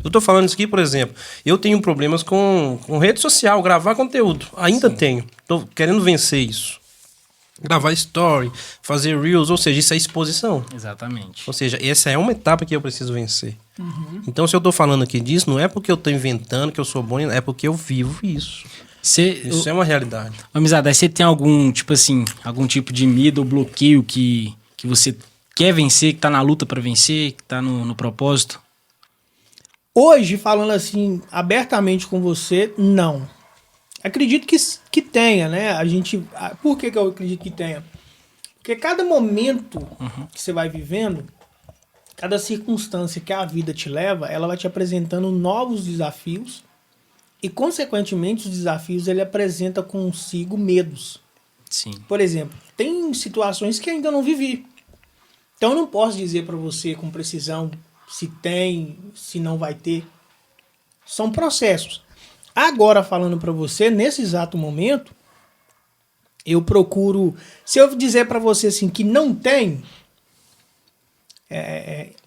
Eu tô falando isso aqui, por exemplo, eu tenho problemas com rede social, gravar conteúdo. Ainda tenho. Tô querendo vencer isso. Gravar story, fazer reels, ou seja, isso é exposição. Exatamente. Ou seja, essa é uma etapa que eu preciso vencer. Então, se eu tô falando aqui disso, não é porque eu tô inventando que eu sou bom, é porque eu vivo isso. Isso é uma realidade. Amizade, aí você tem algum tipo de medo ou bloqueio que você quer vencer, que tá na luta pra vencer, que tá no propósito? Hoje, falando assim, abertamente com você, não. Acredito que tenha, né? Por que eu acredito que tenha? Porque cada momento que você vai vivendo, cada circunstância que a vida te leva, ela vai te apresentando novos desafios e, consequentemente, os desafios ele apresenta consigo medos. Sim. Por exemplo, tem situações que ainda não vivi. Então, eu não posso dizer para você com precisão se tem, se não vai ter. São processos. Agora, falando para você, nesse exato momento, eu procuro... Se eu dizer para você assim que não tem,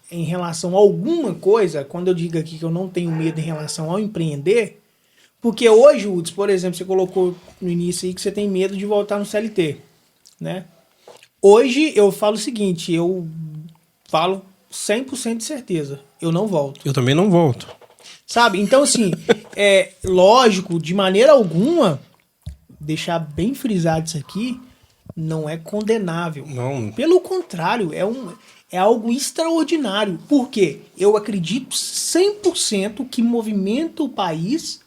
em relação a alguma coisa, quando eu digo aqui que eu não tenho medo em relação ao empreender, porque hoje, Uds, por exemplo, você colocou no início aí que você tem medo de voltar no CLT, né? Hoje eu falo o seguinte, eu falo 100% de certeza, eu não volto. Eu também não volto. Sabe? Então, assim, lógico, de maneira alguma, deixar bem frisado isso aqui, não é condenável. Não. Pelo contrário, é algo extraordinário. Por quê? Eu acredito 100% que movimenta o país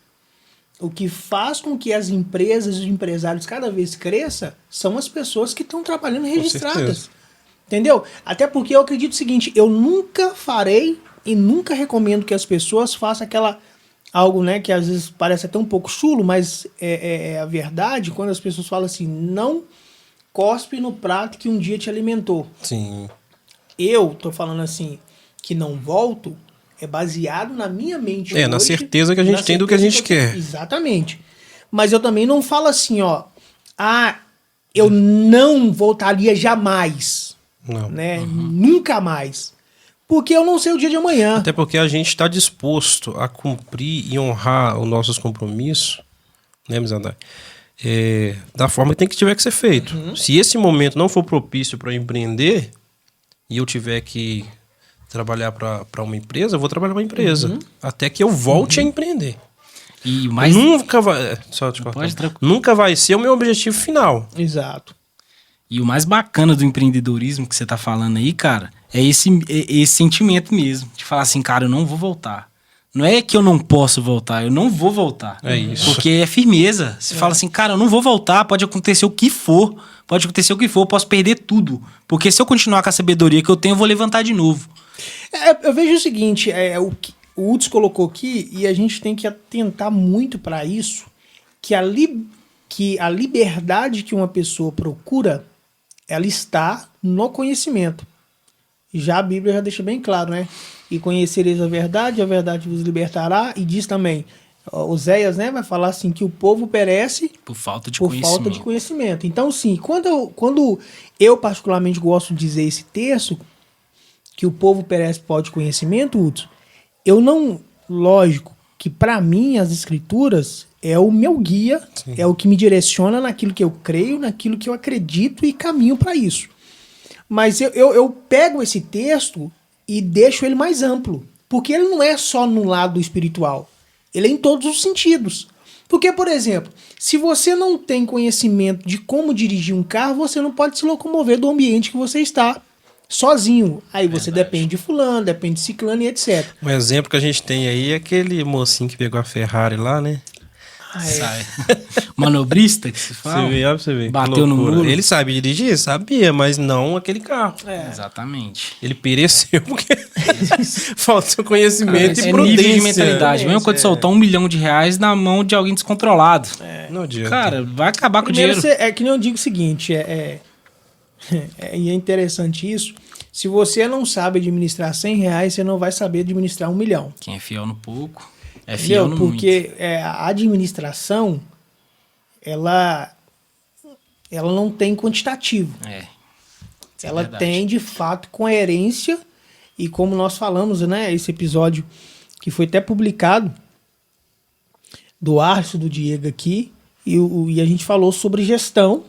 O que faz com que as empresas e os empresários cada vez cresçam são as pessoas que estão trabalhando registradas. certeza. Entendeu? Até porque eu acredito o seguinte, eu nunca farei e nunca recomendo que as pessoas façam algo, né, que às vezes parece até um pouco chulo, mas é a verdade, quando as pessoas falam assim, não cospe no prato que um dia te alimentou. Sim. Eu tô falando assim, que não volto, é baseado na minha mente Na hoje, certeza que a gente na tem do que a certeza gente que eu tenho. quer. Exatamente. Mas eu também não falo assim, ó, eu não voltaria jamais, Não. né? Nunca mais. Porque eu não sei o dia de amanhã. Até porque a gente está disposto a cumprir e honrar os nossos compromissos, né, Mizandai? Da forma que tiver que ser feito. Se esse momento não for propício para empreender e eu tiver que trabalhar para uma empresa, eu vou trabalhar para uma empresa. Até que eu volte a empreender. E mais... Nunca vai. Só te cortar. Pode tranquilo. Nunca vai ser o meu objetivo final. Exato. E o mais bacana do empreendedorismo que você tá falando aí, cara, é esse sentimento mesmo. De falar assim, cara, eu não vou voltar. Não é que eu não posso voltar, eu não vou voltar. É isso. Porque é firmeza. Você fala assim, cara, eu não vou voltar, pode acontecer o que for. Pode acontecer o que for, eu posso perder tudo. Porque se eu continuar com a sabedoria que eu tenho, eu vou levantar de novo. Eu vejo o seguinte, o que o Uds colocou aqui, e a gente tem que atentar muito para isso, que a liberdade que uma pessoa procura, ela está no conhecimento. Já a Bíblia já deixa bem claro, né? E conhecereis a verdade vos libertará. E diz também, Oséias, né, vai falar assim, que o povo perece Por falta de conhecimento. Então, sim, quando eu particularmente gosto de dizer esse texto, que o povo perece por falta de conhecimento, Hudson, eu não... Lógico que para mim as escrituras é o meu guia, sim, é o que me direciona naquilo que eu creio, naquilo que eu acredito e caminho para isso. Mas eu pego esse texto e deixo ele mais amplo, porque ele não é só no lado espiritual, ele é em todos os sentidos. Porque, por exemplo, se você não tem conhecimento de como dirigir um carro, você não pode se locomover do ambiente que você está sozinho. Aí você depende de fulano, depende de ciclano e etc. Um exemplo que a gente tem aí é aquele mocinho que pegou a Ferrari lá, né? Manobrista que se fala. Você vê. Bateu no muro. Ele sabe dirigir? Sabia, mas não aquele carro. Exatamente. Ele pereceu porque falta conhecimento e é prudência. nível de mentalidade. Mesmo quando soltar R$1 milhão na mão de alguém descontrolado. Não adianta. Cara, vai acabar Primeiro, com o dinheiro. É que nem eu digo o seguinte, e é interessante isso, se você não sabe administrar R$100, você não vai saber administrar 1 milhão. Quem é fiel no pouco, é fiel no porque a administração, ela não tem quantitativo. Ela tem, de fato, coerência, e como nós falamos, né, esse episódio que foi até publicado, do Arcio, do Diego aqui, e a gente falou sobre gestão,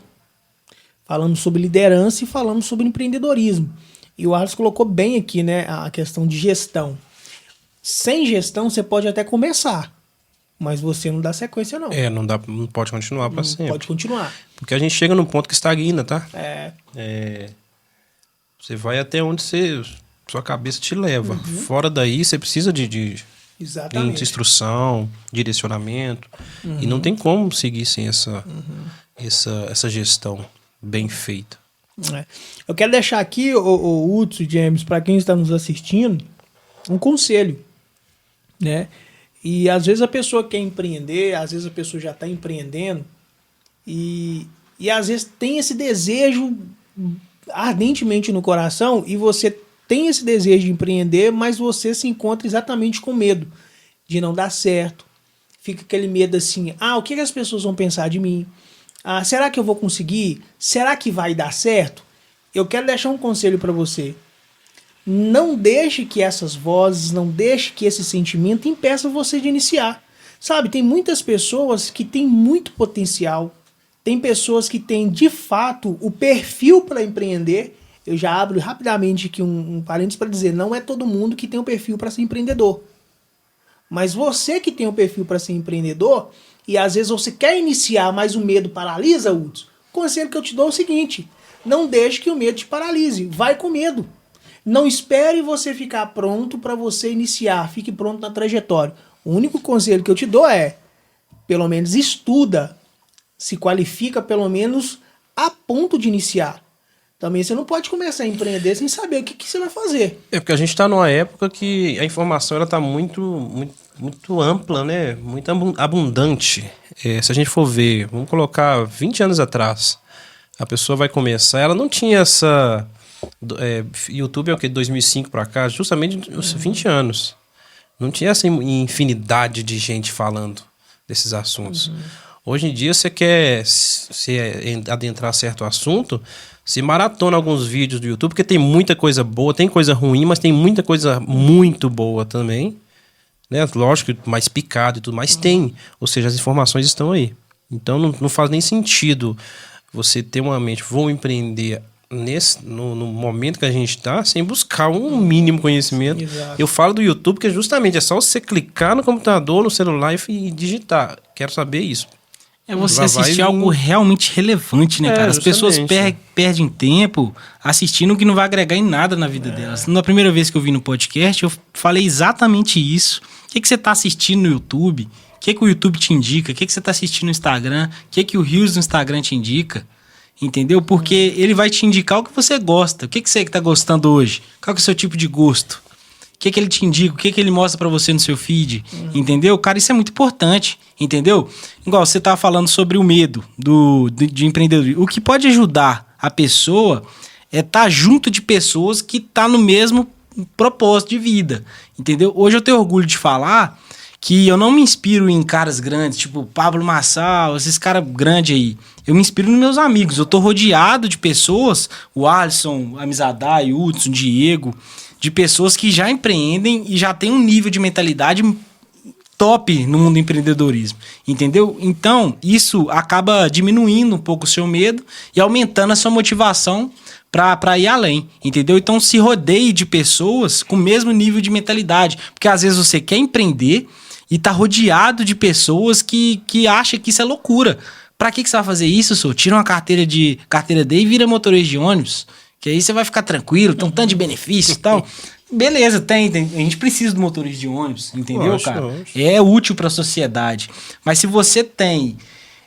falamos sobre liderança e falamos sobre empreendedorismo. E o Arcio colocou bem aqui, né, a questão de gestão. Sem gestão, você pode até começar, mas você não dá sequência, não. Não pode continuar para sempre. Pode continuar. Porque a gente chega num ponto que estagna, tá? Você vai até onde sua cabeça te leva. Fora daí, você precisa de instrução, direcionamento. E não tem como seguir sem essa gestão bem feita. Eu quero deixar aqui, o Hudson e James, para quem está nos assistindo, um conselho, né? E às vezes a pessoa quer empreender, às vezes a pessoa já está empreendendo e às vezes tem esse desejo ardentemente no coração e você tem esse desejo de empreender, mas você se encontra exatamente com medo de não dar certo. Fica aquele medo assim, o que as pessoas vão pensar de mim? Será que eu vou conseguir? Será que vai dar certo? Eu quero deixar um conselho para você. Não deixe que essas vozes, não deixe que esse sentimento impeça você de iniciar. Sabe, tem muitas pessoas que têm muito potencial, tem pessoas que têm, de fato, o perfil para empreender. Eu já abro rapidamente aqui um parênteses para dizer, não é todo mundo que tem o perfil para ser empreendedor. Mas você que tem o perfil para ser empreendedor, e às vezes você quer iniciar, mas o medo paralisa, Hudson, o conselho que eu te dou é o seguinte, não deixe que o medo te paralise, vai com medo. Não espere você ficar pronto para você iniciar, fique pronto na trajetória. O único conselho que eu te dou é, pelo menos estuda, se qualifica pelo menos a ponto de iniciar. Também você não pode começar a empreender sem saber o que você vai fazer. É porque a gente está numa época que a informação está muito ampla, né? Muito abundante. Se a gente for ver, vamos colocar 20 anos atrás, a pessoa vai começar, ela não tinha essa... YouTube é o que? 2005 para cá, justamente os 20 anos. Não tinha essa infinidade de gente falando desses assuntos. Hoje em dia, você quer se adentrar certo assunto, se maratona alguns vídeos do YouTube, porque tem muita coisa boa, tem coisa ruim, mas tem muita coisa muito boa também. Né? Lógico, mais picado e tudo, mas tem. Ou seja, as informações estão aí. Então não faz nem sentido você ter uma mente, vou empreender no momento que a gente está, sem buscar um mínimo conhecimento. Exato. Eu falo do YouTube, que justamente é só você clicar no computador, no celular e digitar. Quero saber isso. É você assistir algo realmente relevante, né, cara? As pessoas perdem tempo assistindo o que não vai agregar em nada na vida delas. Na primeira vez que eu vi no podcast, eu falei exatamente isso. O que você está assistindo no YouTube? O que o YouTube te indica? O que você está assistindo no Instagram? O que o Reels do Instagram te indica? Entendeu? Porque ele vai te indicar o que você gosta. O que você está gostando hoje? Qual que é o seu tipo de gosto? O que ele te indica? O que ele mostra pra você no seu feed? Entendeu? Cara, isso é muito importante. Entendeu? Igual você tava falando sobre o medo de empreendedorismo. O que pode ajudar a pessoa é estar junto de pessoas que tá no mesmo propósito de vida. Entendeu? Hoje eu tenho orgulho de falar que eu não me inspiro em caras grandes, tipo Pablo Marçal, esses caras grandes aí. Eu me inspiro nos meus amigos. Eu tô rodeado de pessoas, o Alisson, Amizadai, Hudson, Diego, de pessoas que já empreendem e já tem um nível de mentalidade top no mundo do empreendedorismo, entendeu? Então, isso acaba diminuindo um pouco o seu medo e aumentando a sua motivação para ir além, entendeu? Então, se rodeie de pessoas com o mesmo nível de mentalidade, porque às vezes você quer empreender e tá rodeado de pessoas que acham que isso é loucura. Pra que você vai fazer isso, senhor? Tira uma carteira D e vira motorista de ônibus, que aí você vai ficar tranquilo, tem um tanto de benefícios e tal. Beleza, tem. A gente precisa do motorista de ônibus, entendeu, cara? É útil para a sociedade. Mas se você tem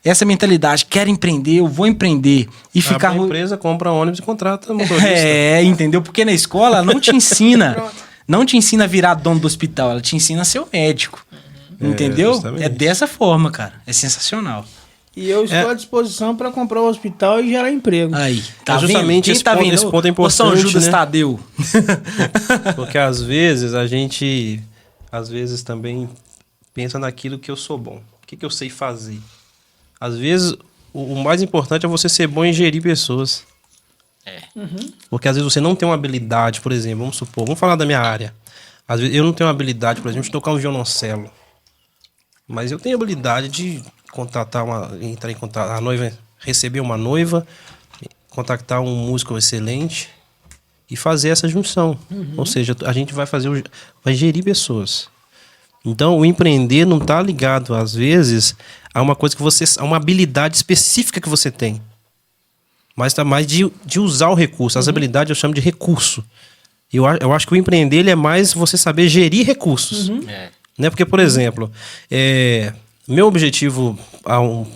essa mentalidade, quer empreender, eu vou empreender e ficar... A empresa compra ônibus e contrata motorista. Entendeu? Porque na escola não te ensina a virar dono do hospital, ela te ensina a ser o médico. Entendeu? Justamente. É dessa forma, cara. É sensacional. E eu estou à disposição para comprar o hospital e gerar emprego. Aí, tá justamente vendo? Quem esse ponto é importante, São Judas né? Tadeu. Porque às vezes a gente também pensa naquilo que eu sou bom. O que eu sei fazer? Às vezes o mais importante é você ser bom em gerir pessoas. Porque às vezes você não tem uma habilidade, por exemplo, vamos falar da minha área. Às vezes eu não tenho uma habilidade, por exemplo, de tocar um violoncelo. Mas eu tenho habilidade de entrar em contato, a noiva, receber uma noiva, contactar um músico excelente e fazer essa junção. Ou seja, a gente vai gerir pessoas. Então, o empreender não está ligado, às vezes, a uma coisa a uma habilidade específica que você tem. Mas está mais de usar o recurso. As habilidades eu chamo de recurso. Eu acho que o empreender ele é mais você saber gerir recursos. Né? Porque, por exemplo, meu objetivo a um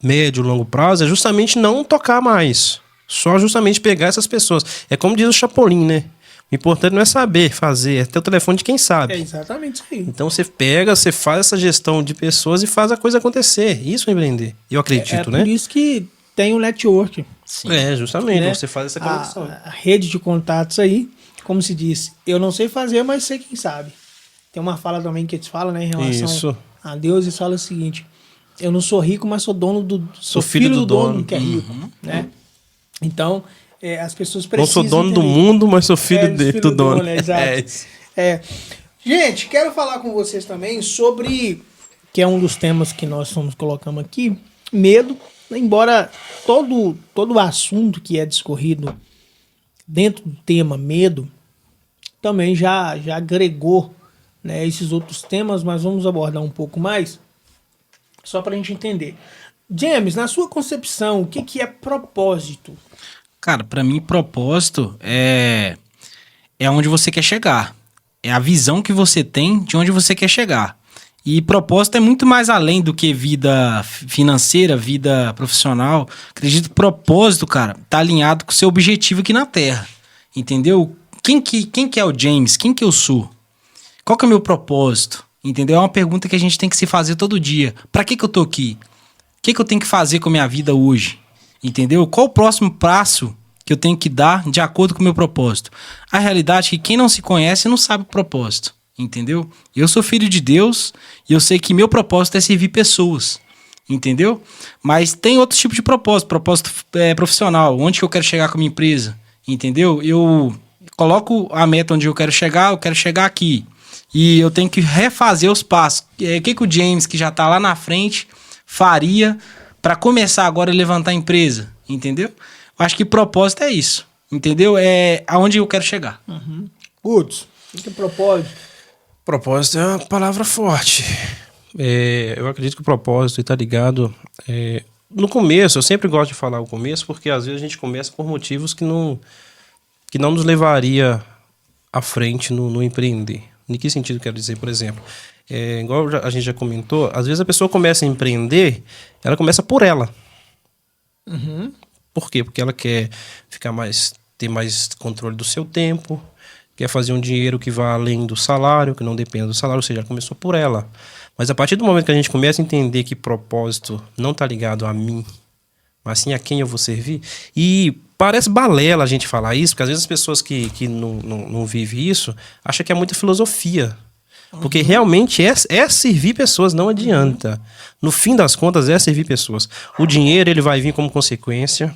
médio, longo prazo é justamente não tocar mais. Só justamente pegar essas pessoas. É como diz o Chapolin, né? O importante não é saber fazer, é ter o telefone de quem sabe. É exatamente isso aí. Então você faz essa gestão de pessoas e faz a coisa acontecer. Isso é empreender. Eu acredito, né? É por isso que tem o network. Sim. Justamente. Né? Você faz essa conexão. A rede de contatos aí, como se diz, eu não sei fazer, mas sei quem sabe. Tem uma fala também que eles falam, né, em relação a Deus, eles falam o seguinte: eu não sou rico, mas sou filho do dono que é rico, né? Então, as pessoas precisam... Não sou dono do mundo, mas sou filho do dono. Exato. Gente, quero falar com vocês também sobre, que é um dos temas que nós colocando aqui, medo. Embora todo o assunto que é discorrido dentro do tema medo também já agregou, né, esses outros temas, mas vamos abordar um pouco mais, só para a gente entender. James, na sua concepção, o que é propósito? Cara, para mim, propósito é onde você quer chegar. É a visão que você tem de onde você quer chegar. E propósito é muito mais além do que vida financeira, vida profissional. Acredito que propósito, cara, tá alinhado com o seu objetivo aqui na Terra. Entendeu? Quem que é o James? Quem que eu sou? Qual que é o meu propósito? Entendeu? É uma pergunta que a gente tem que se fazer todo dia. Pra que eu tô aqui? O que eu tenho que fazer com a minha vida hoje? Entendeu? Qual o próximo passo que eu tenho que dar de acordo com o meu propósito? A realidade é que quem não se conhece não sabe o propósito. Entendeu? Eu sou filho de Deus e eu sei que meu propósito é servir pessoas. Entendeu? Mas tem outro tipo de propósito. Propósito profissional. Onde que eu quero chegar com a minha empresa? Entendeu? Eu coloco a meta onde eu quero chegar aqui. E eu tenho que refazer os passos. O que o James, que já está lá na frente, faria para começar agora a levantar a empresa? Entendeu? Eu acho que propósito é isso. Entendeu? É aonde eu quero chegar. Guts, o que é propósito? Propósito é uma palavra forte. Eu acredito que o propósito está ligado... no começo, eu sempre gosto de falar o começo, porque às vezes a gente começa por motivos que não nos levaria à frente no empreender. Em que sentido eu quero dizer? Por exemplo, igual a gente já comentou, às vezes a pessoa começa a empreender, ela começa por ela. Por quê? Porque ela quer ter mais controle do seu tempo, quer fazer um dinheiro que vá além do salário, que não dependa do salário, ou seja, ela começou por ela. Mas a partir do momento que a gente começa a entender que propósito não está ligado a mim, mas sim a quem eu vou servir, e parece balela a gente falar isso, porque às vezes as pessoas que não vivem isso acham que é muita filosofia. Porque realmente é servir pessoas, não adianta. No fim das contas, é servir pessoas. O dinheiro ele vai vir como consequência,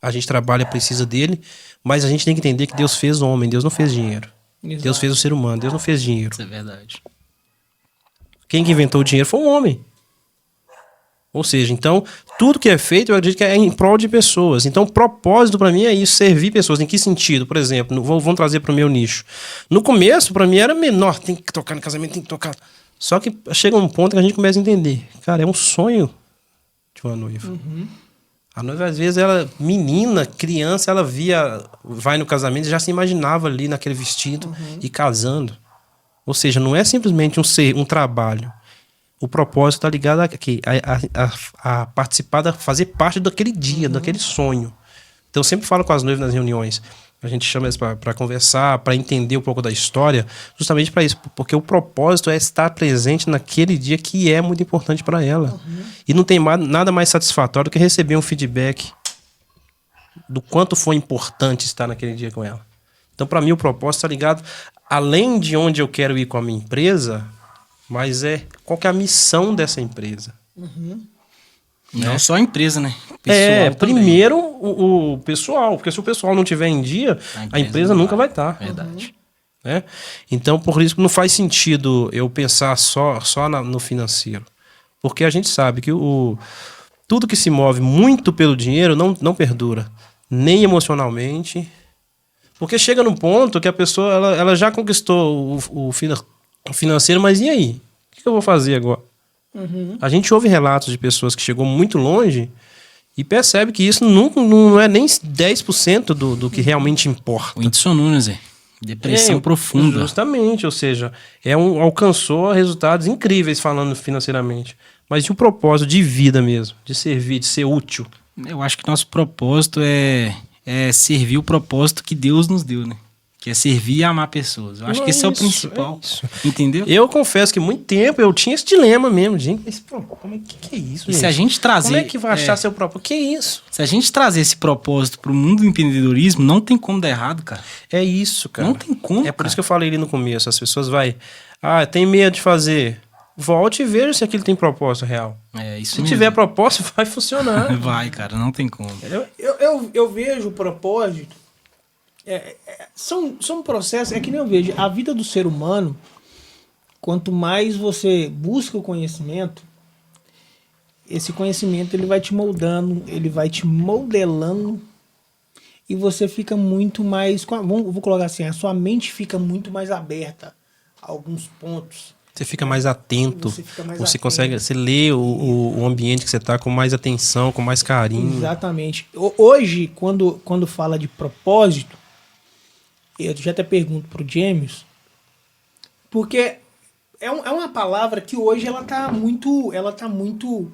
a gente trabalha, precisa dele, mas a gente tem que entender que Deus fez o homem, Deus não fez dinheiro. Exato. Deus fez o ser humano, Deus não fez dinheiro. Isso é verdade. Quem que inventou o dinheiro foi um homem. Ou seja, então, tudo que é feito, eu acredito que é em prol de pessoas. Então, o propósito para mim é isso, servir pessoas. Em que sentido? Por exemplo, vamos trazer para o meu nicho. No começo, para mim, era menor. Tem que tocar no casamento, tem que tocar. Só que chega um ponto que a gente começa a entender. Cara, é um sonho de uma noiva. A noiva, às vezes, ela, menina, criança, ela vai no casamento e já se imaginava ali naquele vestido e casando. Ou seja, não é simplesmente um trabalho. O propósito está ligado a participar, fazer parte daquele dia, daquele sonho. Então, eu sempre falo com as noivas nas reuniões. A gente chama eles para conversar, para entender um pouco da história, justamente para isso. Porque o propósito é estar presente naquele dia que é muito importante para ela. E não tem nada mais satisfatório do que receber um feedback do quanto foi importante estar naquele dia com ela. Então, para mim, o propósito está ligado, além de onde eu quero ir com a minha empresa, mas qual que é a missão dessa empresa. Não só a empresa, né? Pessoal também. Primeiro o pessoal, porque se o pessoal não tiver em dia, a empresa nunca vai estar. Verdade. Né? Então, por isso que não faz sentido eu pensar só no financeiro. Porque a gente sabe que tudo que se move muito pelo dinheiro não perdura. Nem emocionalmente. Porque chega num ponto que a pessoa ela já conquistou o financeiro, mas e aí? O que eu vou fazer agora? A gente ouve relatos de pessoas que chegou muito longe e percebe que isso não é nem 10% do que realmente importa. O Whindersson Nunes, depressão profunda. Justamente, ou seja, alcançou resultados incríveis falando financeiramente. Mas e o propósito de vida mesmo, de servir, de ser útil? Eu acho que nosso propósito é servir o propósito que Deus nos deu, né? Que é servir e amar pessoas. Eu acho que esse é o principal. Entendeu? Eu confesso que muito tempo eu tinha esse dilema mesmo. Gente, que é isso, gente? Se a gente trazer... Como é que vai achar seu propósito? Que é isso? Se a gente trazer esse propósito pro mundo do empreendedorismo, não tem como dar errado, cara. É isso, cara. Não tem como, É por isso que eu falei ali no começo. As pessoas tem medo de fazer. Volte e veja se aquilo tem propósito real. É isso Se mesmo. tiver propósito, vai funcionar. Vai, cara, não tem como. Eu vejo o propósito. São processos, é que nem eu vejo. A vida do ser humano, quanto mais você busca o conhecimento, esse conhecimento ele vai te moldando, ele vai te modelando e você fica muito mais... Vou colocar assim, a sua mente fica muito mais aberta a alguns pontos. Você fica mais atento. Você consegue... Você lê o ambiente que você está com mais atenção, com mais carinho. Exatamente. Hoje, quando fala de propósito, eu já até pergunto pro James, porque é uma palavra que hoje ela tá muito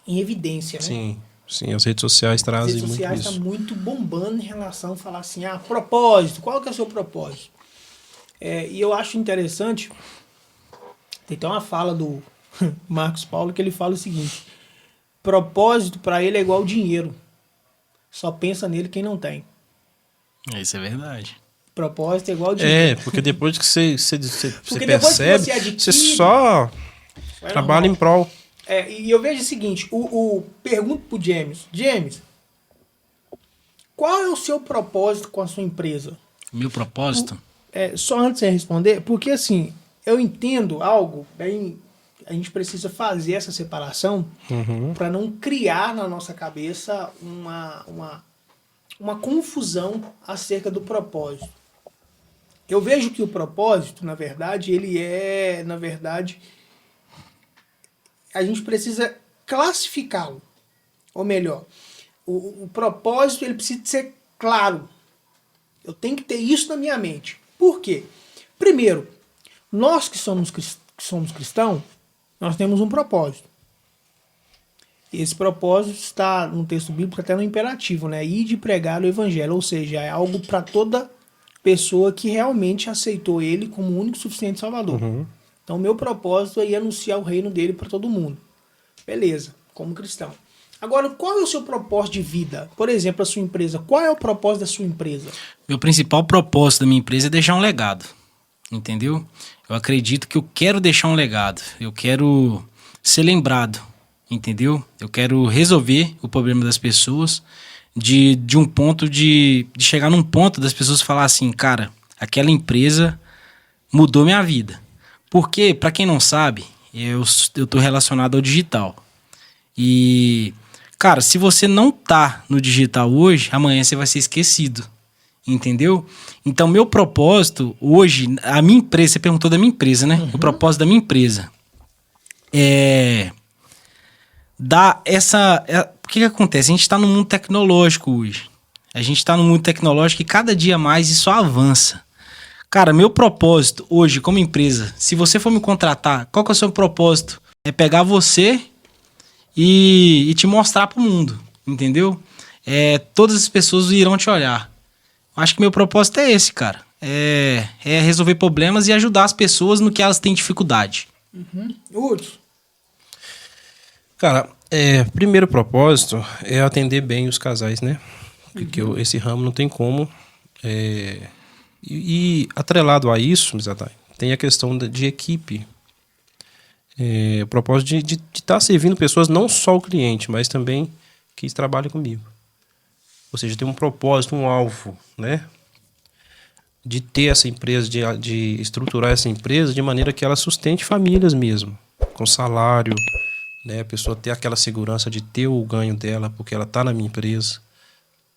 em evidência, né? Sim, as redes sociais As trazem redes muito sociais isso. estão muito bombando em relação a falar assim, propósito, qual que é o seu propósito? E eu acho interessante, tem até uma fala do Marcos Paulo que ele fala o seguinte, propósito para ele é igual dinheiro, só pensa nele quem não tem. Isso é verdade. Propósito é igual dinheiro. Porque depois que você Porque depois que percebe, você adquire, você só é trabalha normal. em prol. E eu vejo o seguinte, pergunto pro James, qual é o seu propósito com a sua empresa? Meu propósito? Só antes de você responder, porque assim, eu entendo algo, bem, a gente precisa fazer essa separação para não criar na nossa cabeça uma confusão acerca do propósito. Eu vejo que o propósito, na verdade, a gente precisa classificá-lo. Ou melhor, o propósito ele precisa ser claro. Eu tenho que ter isso na minha mente. Por quê? Primeiro, nós que somos cristãos, nós temos um propósito. Esse propósito está no texto bíblico até no imperativo, né? Ir de pregar o evangelho, ou seja, é algo para toda pessoa que realmente aceitou ele como o único e suficiente salvador. Então, o meu propósito é ir anunciar o reino dele para todo mundo. Beleza, como cristão. Agora, qual é o seu propósito de vida? Por exemplo, a sua empresa. Qual é o propósito da sua empresa? Meu principal propósito da minha empresa é deixar um legado. Entendeu? Eu acredito que eu quero deixar um legado. Eu quero ser lembrado. Entendeu? Eu quero resolver o problema das pessoas de um ponto de chegar num ponto das pessoas falar assim, cara, aquela empresa mudou minha vida. Porque, para quem não sabe, eu tô relacionado ao digital. E, cara, se você não tá no digital hoje, amanhã você vai ser esquecido. Entendeu? Então, meu propósito hoje, a minha empresa, você perguntou da minha empresa, né? O propósito da minha empresa é dar essa... O que acontece? A gente está no mundo tecnológico hoje. A gente está no mundo tecnológico e cada dia mais isso avança. Cara, meu propósito hoje como empresa, se você for me contratar, qual que é o seu propósito? É pegar você e te mostrar pro mundo, entendeu? Todas as pessoas irão te olhar. Acho que meu propósito é esse, cara. É resolver problemas e ajudar as pessoas no que elas têm dificuldade. Hudson. Cara, primeiro propósito é atender bem os casais, né? Porque esse ramo não tem como. E atrelado a isso, Mizadai, tem a questão de equipe. O propósito de estar servindo pessoas, não só o cliente, mas também que trabalham comigo. Ou seja, tem um propósito, um alvo, né? De ter essa empresa, de estruturar essa empresa de maneira que ela sustente famílias mesmo, com salário, né? A pessoa ter aquela segurança de ter o ganho dela, porque ela está na minha empresa,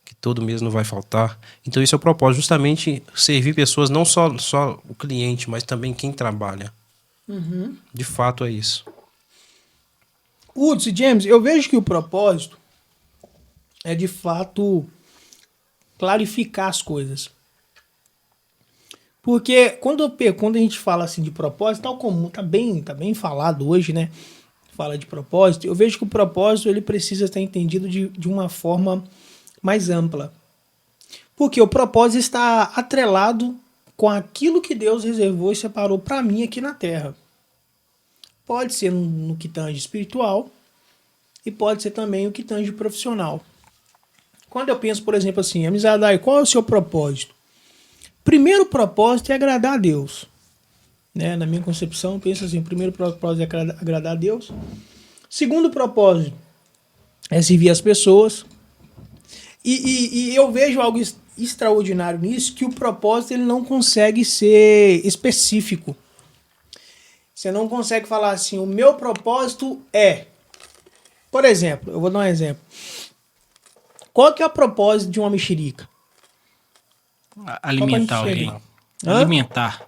que todo mês não vai faltar. Então esse é o propósito, justamente servir pessoas, não só o cliente, mas também quem trabalha. De fato é isso. Hudson e James, eu vejo que o propósito é de fato clarificar as coisas. Porque quando a gente fala assim de propósito, tal como tá bem falado hoje, né? Fala de propósito, eu vejo que o propósito ele precisa estar entendido de uma forma mais ampla. Porque o propósito está atrelado com aquilo que Deus reservou e separou para mim aqui na Terra. Pode ser no que tange espiritual e pode ser também o que tange profissional. Quando eu penso, por exemplo, assim, Amizadai, qual é o seu propósito? Primeiro propósito é agradar a Deus. Né? Na minha concepção, eu penso assim, o primeiro propósito é agradar a Deus. Segundo propósito é servir as pessoas. E eu vejo algo extraordinário nisso, que o propósito ele não consegue ser específico. Você não consegue falar assim, o meu propósito é... Por exemplo, eu vou dar um exemplo. Qual que é o propósito de uma mexerica? Alimentar alguém. Alimentar.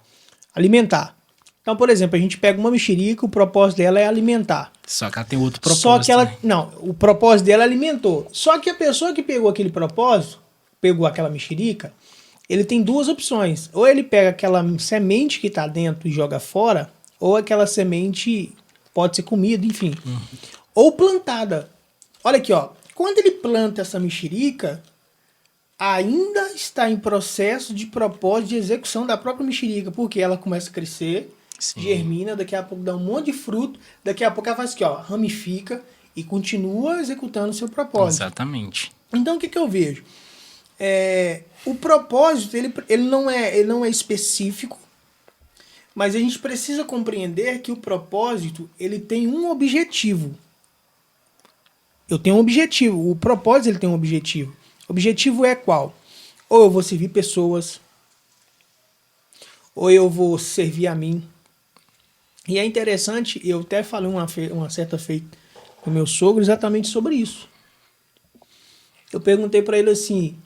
Alimentar. Então, por exemplo, a gente pega uma mexerica, o propósito dela é alimentar. Só que ela tem outro propósito. Só que ela... né? Não, o propósito dela alimentou. Só que a pessoa que pegou aquele propósito, pegou aquela mexerica, ele tem duas opções. Ou ele pega aquela semente que está dentro e joga fora, ou aquela semente pode ser comida, enfim. Ou plantada. Olha aqui, ó. Quando ele planta essa mexerica, ainda está em processo de propósito de execução da própria mexerica, porque ela começa a crescer, Sim. germina, daqui a pouco dá um monte de fruto, daqui a pouco ela faz aqui, ó, ramifica e continua executando o seu propósito. Exatamente. Então, o que eu vejo? O propósito, ele não é específico, mas a gente precisa compreender que o propósito, ele tem um objetivo. Eu tenho um objetivo. O propósito, ele tem um objetivo. O objetivo é qual? Ou eu vou servir pessoas, ou eu vou servir a mim. E é interessante, eu até falei uma certa feita com meu sogro exatamente sobre isso. Eu perguntei para ele assim,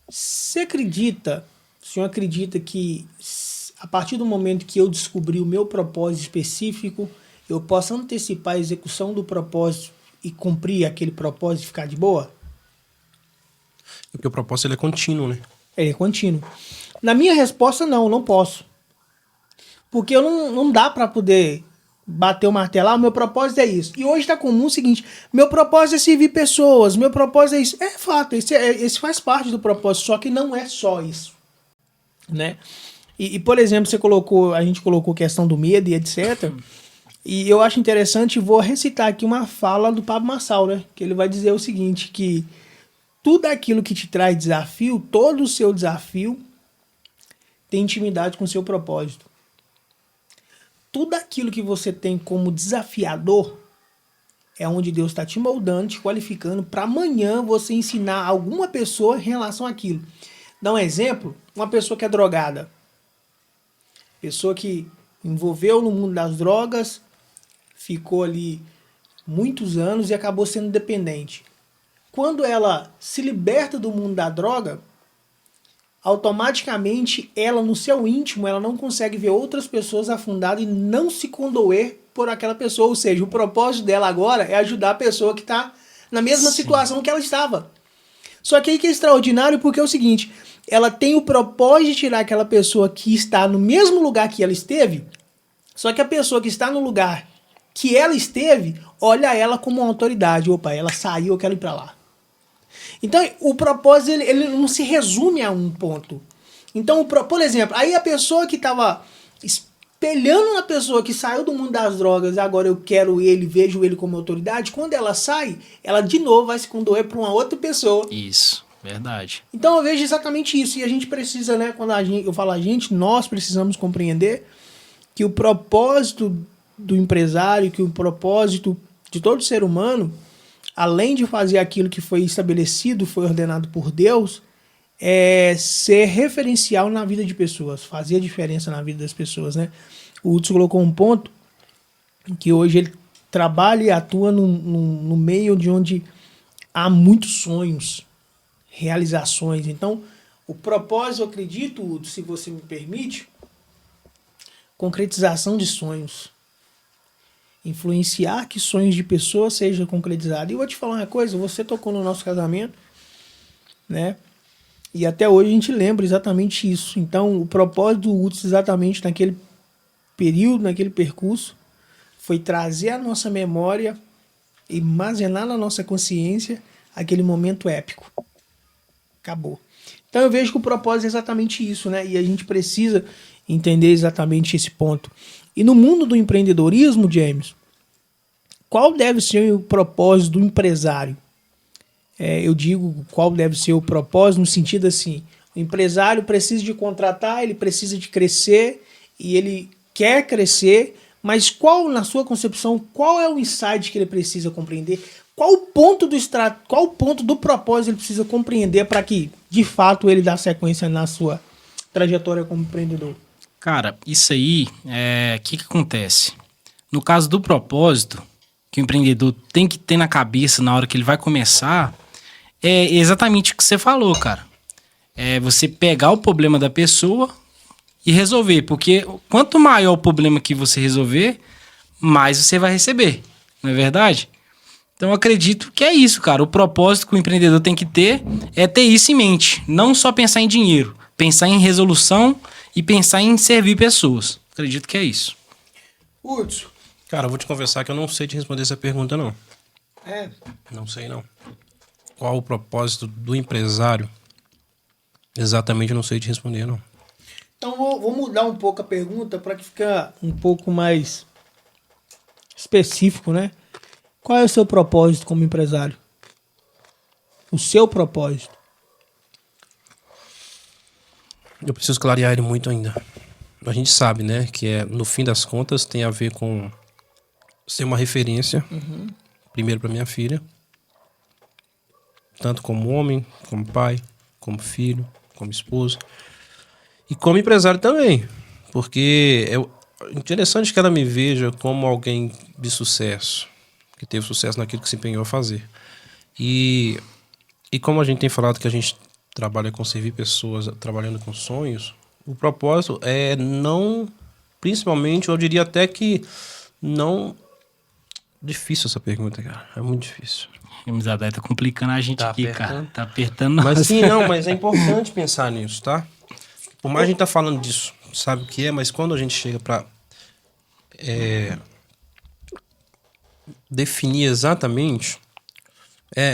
o senhor acredita que a partir do momento que eu descobri o meu propósito específico, eu posso antecipar a execução do propósito e cumprir aquele propósito e ficar de boa? Porque o propósito ele é contínuo, né? Ele é contínuo. Na minha resposta, não posso. Porque eu não dá para poder bater o martelo, o meu propósito é isso. E hoje está comum o seguinte, meu propósito é servir pessoas, meu propósito é isso. É fato, esse faz parte do propósito, só que não é só isso. Né? E por exemplo, a gente colocou questão do medo e etc. E eu acho interessante, vou recitar aqui uma fala do Pablo Marçal, né? Que ele vai dizer o seguinte, que tudo aquilo que te traz desafio, todo o seu desafio tem intimidade com o seu propósito. Tudo aquilo que você tem como desafiador é onde Deus está te moldando, te qualificando para amanhã você ensinar alguma pessoa em relação àquilo. Dá um exemplo, uma pessoa que é drogada. Pessoa que envolveu no mundo das drogas, ficou ali muitos anos e acabou sendo dependente. Quando ela se liberta do mundo da droga, automaticamente ela no seu íntimo, ela não consegue ver outras pessoas afundadas e não se condoer por aquela pessoa. Ou seja, o propósito dela agora é ajudar a pessoa que está na mesma situação que ela estava. Só que aí que é extraordinário porque é o seguinte, ela tem o propósito de tirar aquela pessoa que está no mesmo lugar que ela esteve, só que a pessoa que está no lugar que ela esteve, olha ela como uma autoridade. Opa, ela saiu, eu quero ir para lá. Então, o propósito, ele não se resume a um ponto. Então, por exemplo, aí a pessoa que estava espelhando na pessoa que saiu do mundo das drogas, agora eu quero ele, vejo ele como autoridade, quando ela sai, ela de novo vai se condoer para uma outra pessoa. Isso, verdade. Então, eu vejo exatamente isso. E a gente precisa, né, quando eu falo a gente, nós precisamos compreender que o propósito do empresário, que o propósito de todo ser humano, além de fazer aquilo que foi estabelecido, foi ordenado por Deus, é ser referencial na vida de pessoas, fazer a diferença na vida das pessoas, né? O Hudson colocou um ponto que hoje ele trabalha e atua no meio de onde há muitos sonhos, realizações. Então, o propósito, eu acredito, Hudson, se você me permite, concretização de sonhos. Influenciar que sonhos de pessoas sejam concretizados. E eu vou te falar uma coisa, você tocou no nosso casamento, né? E até hoje a gente lembra exatamente isso. Então, o propósito do Hudson exatamente naquele período, naquele percurso, foi trazer à nossa memória e armazenar na nossa consciência aquele momento épico. Acabou. Então eu vejo que o propósito é exatamente isso, né? E a gente precisa entender exatamente esse ponto. E no mundo do empreendedorismo, James, qual deve ser o propósito do empresário? Eu digo qual deve ser o propósito no sentido assim, o empresário precisa de contratar, ele precisa de crescer e ele quer crescer, mas qual, na sua concepção, qual é o insight que ele precisa compreender? Qual o ponto do propósito ele precisa compreender para que, de fato, ele dê sequência na sua trajetória como empreendedor? Cara, isso aí, que acontece? No caso do propósito, que o empreendedor tem que ter na cabeça na hora que ele vai começar, é exatamente o que você falou, cara. É você pegar o problema da pessoa e resolver, porque quanto maior o problema que você resolver, mais você vai receber, não é verdade? Então eu acredito que é isso, cara. O propósito que o empreendedor tem que ter é ter isso em mente, não só pensar em dinheiro, pensar em resolução e pensar em servir pessoas. Acredito que é isso. Hudson. Cara, eu vou te confessar que eu não sei te responder essa pergunta, não. É. Não sei, não. Qual o propósito do empresário? Exatamente, eu não sei te responder, não. Então vou mudar um pouco a pergunta para que fique um pouco mais específico, né? Qual é o seu propósito como empresário? O seu propósito. Eu preciso clarear ele muito ainda. A gente sabe, né, que no fim das contas tem a ver com ser uma referência, primeiro para minha filha, tanto como homem, como pai, como filho, como esposo, e como empresário também, porque é interessante que ela me veja como alguém de sucesso, que teve sucesso naquilo que se empenhou a fazer. E como a gente tem falado que a gente trabalha com servir pessoas, trabalhando com sonhos, o propósito é não, principalmente, eu diria até que não... Difícil essa pergunta, cara. É muito difícil. O Zadai tá complicando a gente Tá aqui, apertando. cara. Tá apertando nós. Mas sim, não, mas é importante pensar nisso, tá? Por mais a gente tá falando disso, sabe o que é, mas quando a gente chega pra definir exatamente,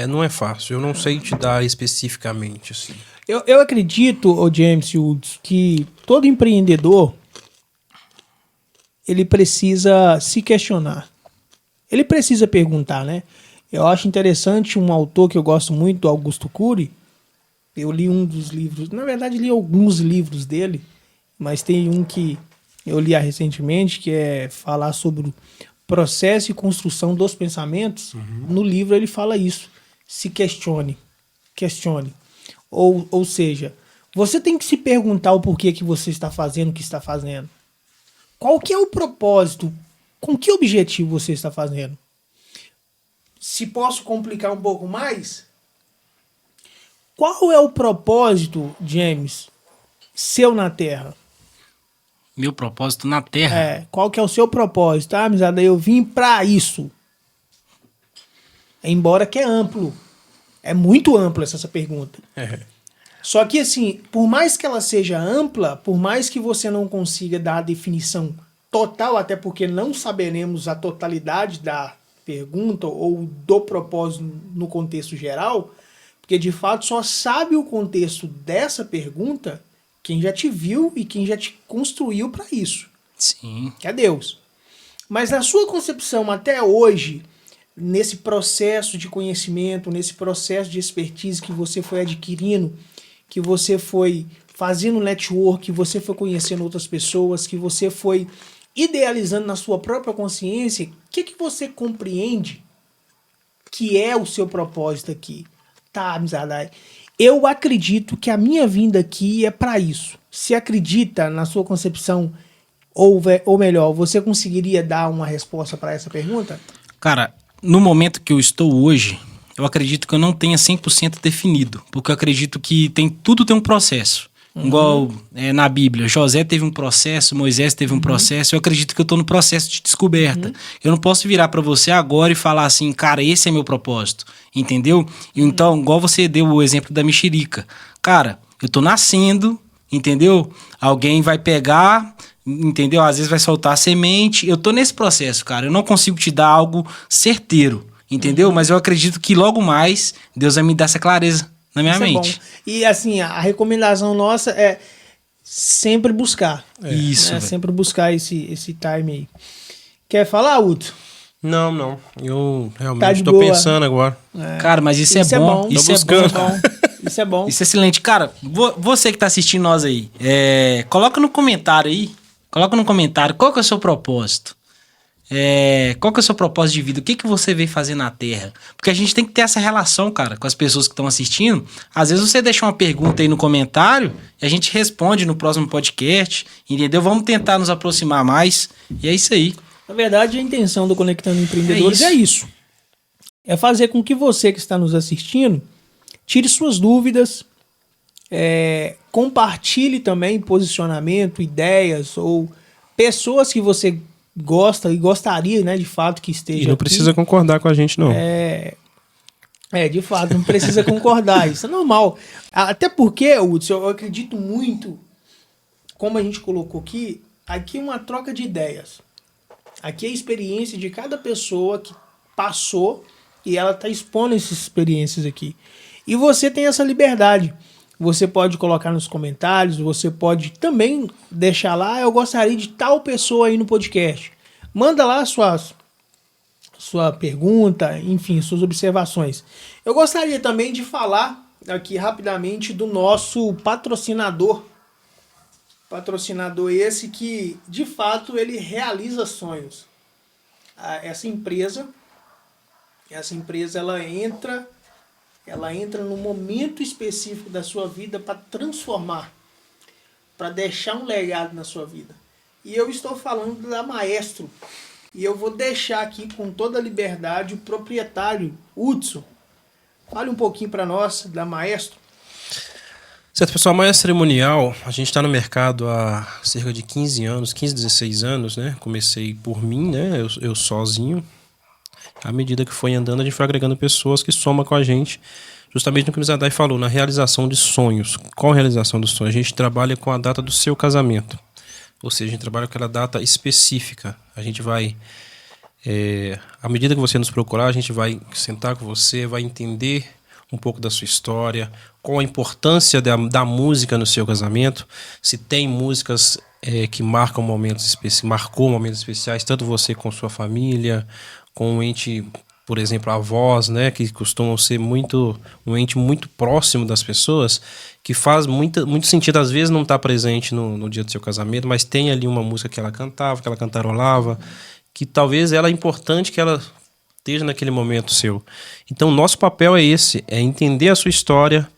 não é fácil. Eu não sei te dar especificamente, assim. Eu acredito, ô James Woods, que todo empreendedor ele precisa se questionar. Ele precisa perguntar, né? Eu acho interessante um autor que eu gosto muito, Augusto Cury. Eu li um dos livros, na verdade li alguns livros dele, mas tem um que eu li recentemente, que é falar sobre o processo e construção dos pensamentos. No livro ele fala isso. Se questione. Questione. Ou seja, você tem que se perguntar o porquê que você está fazendo o que está fazendo. Qual que é o propósito? Com que objetivo você está fazendo? Se posso complicar um pouco mais, qual é o propósito, James, seu na Terra? Meu propósito na Terra. Qual que é o seu propósito? Ah, amizade, eu vim pra isso. Embora que é amplo. É muito ampla essa pergunta. Só que assim, por mais que ela seja ampla, por mais que você não consiga dar a definição total, até porque não saberemos a totalidade da pergunta ou do propósito no contexto geral, porque de fato só sabe o contexto dessa pergunta quem já te viu e quem já te construiu para isso, Sim. que é Deus. Mas na sua concepção até hoje, nesse processo de conhecimento, nesse processo de expertise que você foi adquirindo, que você foi fazendo network, que você foi conhecendo outras pessoas, que você foi idealizando na sua própria consciência, o que você compreende que é o seu propósito aqui? Tá, amizade, eu acredito que a minha vinda aqui é para isso. Se acredita na sua concepção, ou melhor, você conseguiria dar uma resposta para essa pergunta? Cara, no momento que eu estou hoje, eu acredito que eu não tenha 100% definido, porque eu acredito que tudo tem um processo. Igual na Bíblia, José teve um processo, Moisés teve um processo, eu acredito que eu estou no processo de descoberta. Eu não posso virar para você agora e falar assim, cara, esse é meu propósito, entendeu? Então, igual você deu o exemplo da mexerica. Cara, eu tô nascendo, entendeu? Alguém vai pegar, entendeu? Às vezes vai soltar a semente, eu tô nesse processo, cara, eu não consigo te dar algo certeiro, entendeu? Mas eu acredito que logo mais Deus vai me dar essa clareza na minha mente. É bom. E assim, a recomendação nossa é sempre buscar. Isso. Né? Sempre buscar esse time aí. Quer falar, Hudson? Não. Eu realmente Tá de tô boa. pensando agora. Cara, mas isso é bom. Isso é bom, cara. Isso é bom. Isso é excelente. Cara, você que tá assistindo nós aí, coloca no comentário aí. Coloca no comentário qual que é o seu propósito. Qual que é o seu propósito de vida? O que você veio fazer na Terra? Porque a gente tem que ter essa relação, cara, com as pessoas que estão assistindo. Às vezes você deixa uma pergunta aí no comentário e a gente responde no próximo podcast, entendeu? Vamos tentar nos aproximar mais. E é isso aí. Na verdade, a intenção do Conectando Empreendedores é isso. É fazer com que você que está nos assistindo tire suas dúvidas, compartilhe também posicionamento, ideias ou pessoas que você gosta e gostaria, né, de fato, que esteja. E não precisa concordar com a gente, não. De fato, não precisa concordar. Isso é normal. Até porque, Hudson, eu acredito muito, como a gente colocou aqui é uma troca de ideias. Aqui é a experiência de cada pessoa que passou e ela está expondo essas experiências aqui. E você tem essa liberdade. Você pode colocar nos comentários, você pode também deixar lá, eu gostaria de tal pessoa aí no podcast. Manda lá sua pergunta, enfim, suas observações. Eu gostaria também de falar aqui rapidamente do nosso patrocinador. Patrocinador esse que, de fato, ele realiza sonhos. Essa empresa ela entra num momento específico da sua vida para transformar, para deixar um legado na sua vida. E eu estou falando da Maestro. E eu vou deixar aqui com toda a liberdade o proprietário, Hudson. Fale um pouquinho para nós da Maestro. Certo, pessoal, a Maestro Cerimonial, a gente está no mercado há cerca de 15, 16 anos, né? Comecei por mim, né? Eu sozinho. À medida que foi andando, a gente foi agregando pessoas que somam com a gente, justamente no que o Zadai falou, na realização de sonhos. Qual a realização dos sonhos? A gente trabalha com a data do seu casamento. Ou seja, a gente trabalha com aquela data específica. A gente vai, à medida que você nos procurar, a gente vai sentar com você, vai entender um pouco da sua história, qual a importância da música no seu casamento, se tem músicas que marcou momentos especiais, tanto você com sua família, com um ente, por exemplo, avós, né, que costumam ser um ente muito próximo das pessoas, que faz muito sentido, às vezes não estar presente no dia do seu casamento, mas tem ali uma música que ela cantava, que ela cantarolava, que talvez ela é importante que ela esteja naquele momento seu. Então, o nosso papel é esse, é entender a sua história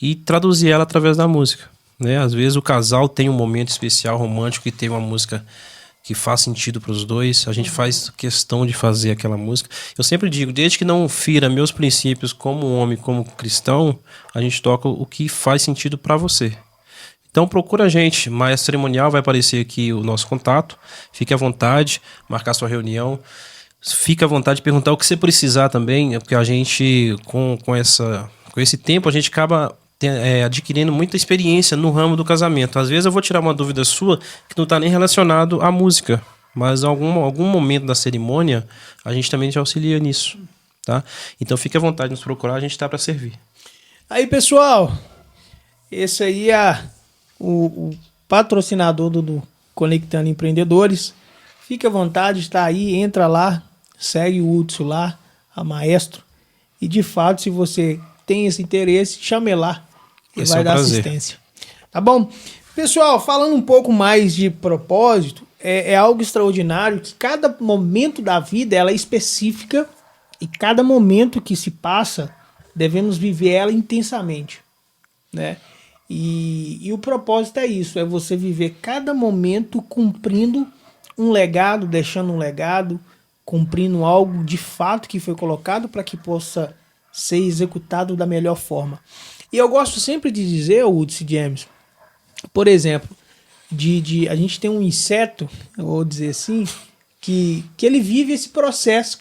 e traduzir ela através da música, né? Às vezes o casal tem um momento especial, romântico, que tem uma música que faz sentido para os dois, a gente faz questão de fazer aquela música. Eu sempre digo, desde que não fira meus princípios como homem, como cristão, a gente toca o que faz sentido para você. Então procura a gente, Maestro Cerimonial, vai aparecer aqui o nosso contato, fique à vontade, marcar sua reunião, fique à vontade de perguntar o que você precisar também, porque a gente, com esse tempo, a gente acaba adquirindo muita experiência no ramo do casamento. Às vezes eu vou tirar uma dúvida sua que não está nem relacionado à música, mas em algum momento da cerimônia a gente também te auxilia nisso, tá? Então fique à vontade de nos procurar, a gente está para servir. Aí, pessoal, esse aí é o patrocinador do Conectando Empreendedores. Fique à vontade, está aí, entra lá, segue o Hudson lá, a Maestro, e de fato, se você tem esse interesse, chame lá. E vai dar assistência. Tá bom? Pessoal, falando um pouco mais de propósito, é algo extraordinário que cada momento da vida ela é específica e cada momento que se passa, devemos viver ela intensamente, né? E o propósito é isso, é você viver cada momento cumprindo um legado, deixando um legado, cumprindo algo de fato que foi colocado para que possa ser executado da melhor forma. E eu gosto sempre de dizer, Hudson James, por exemplo, a gente tem um inseto, eu vou dizer assim, que ele vive esse processo.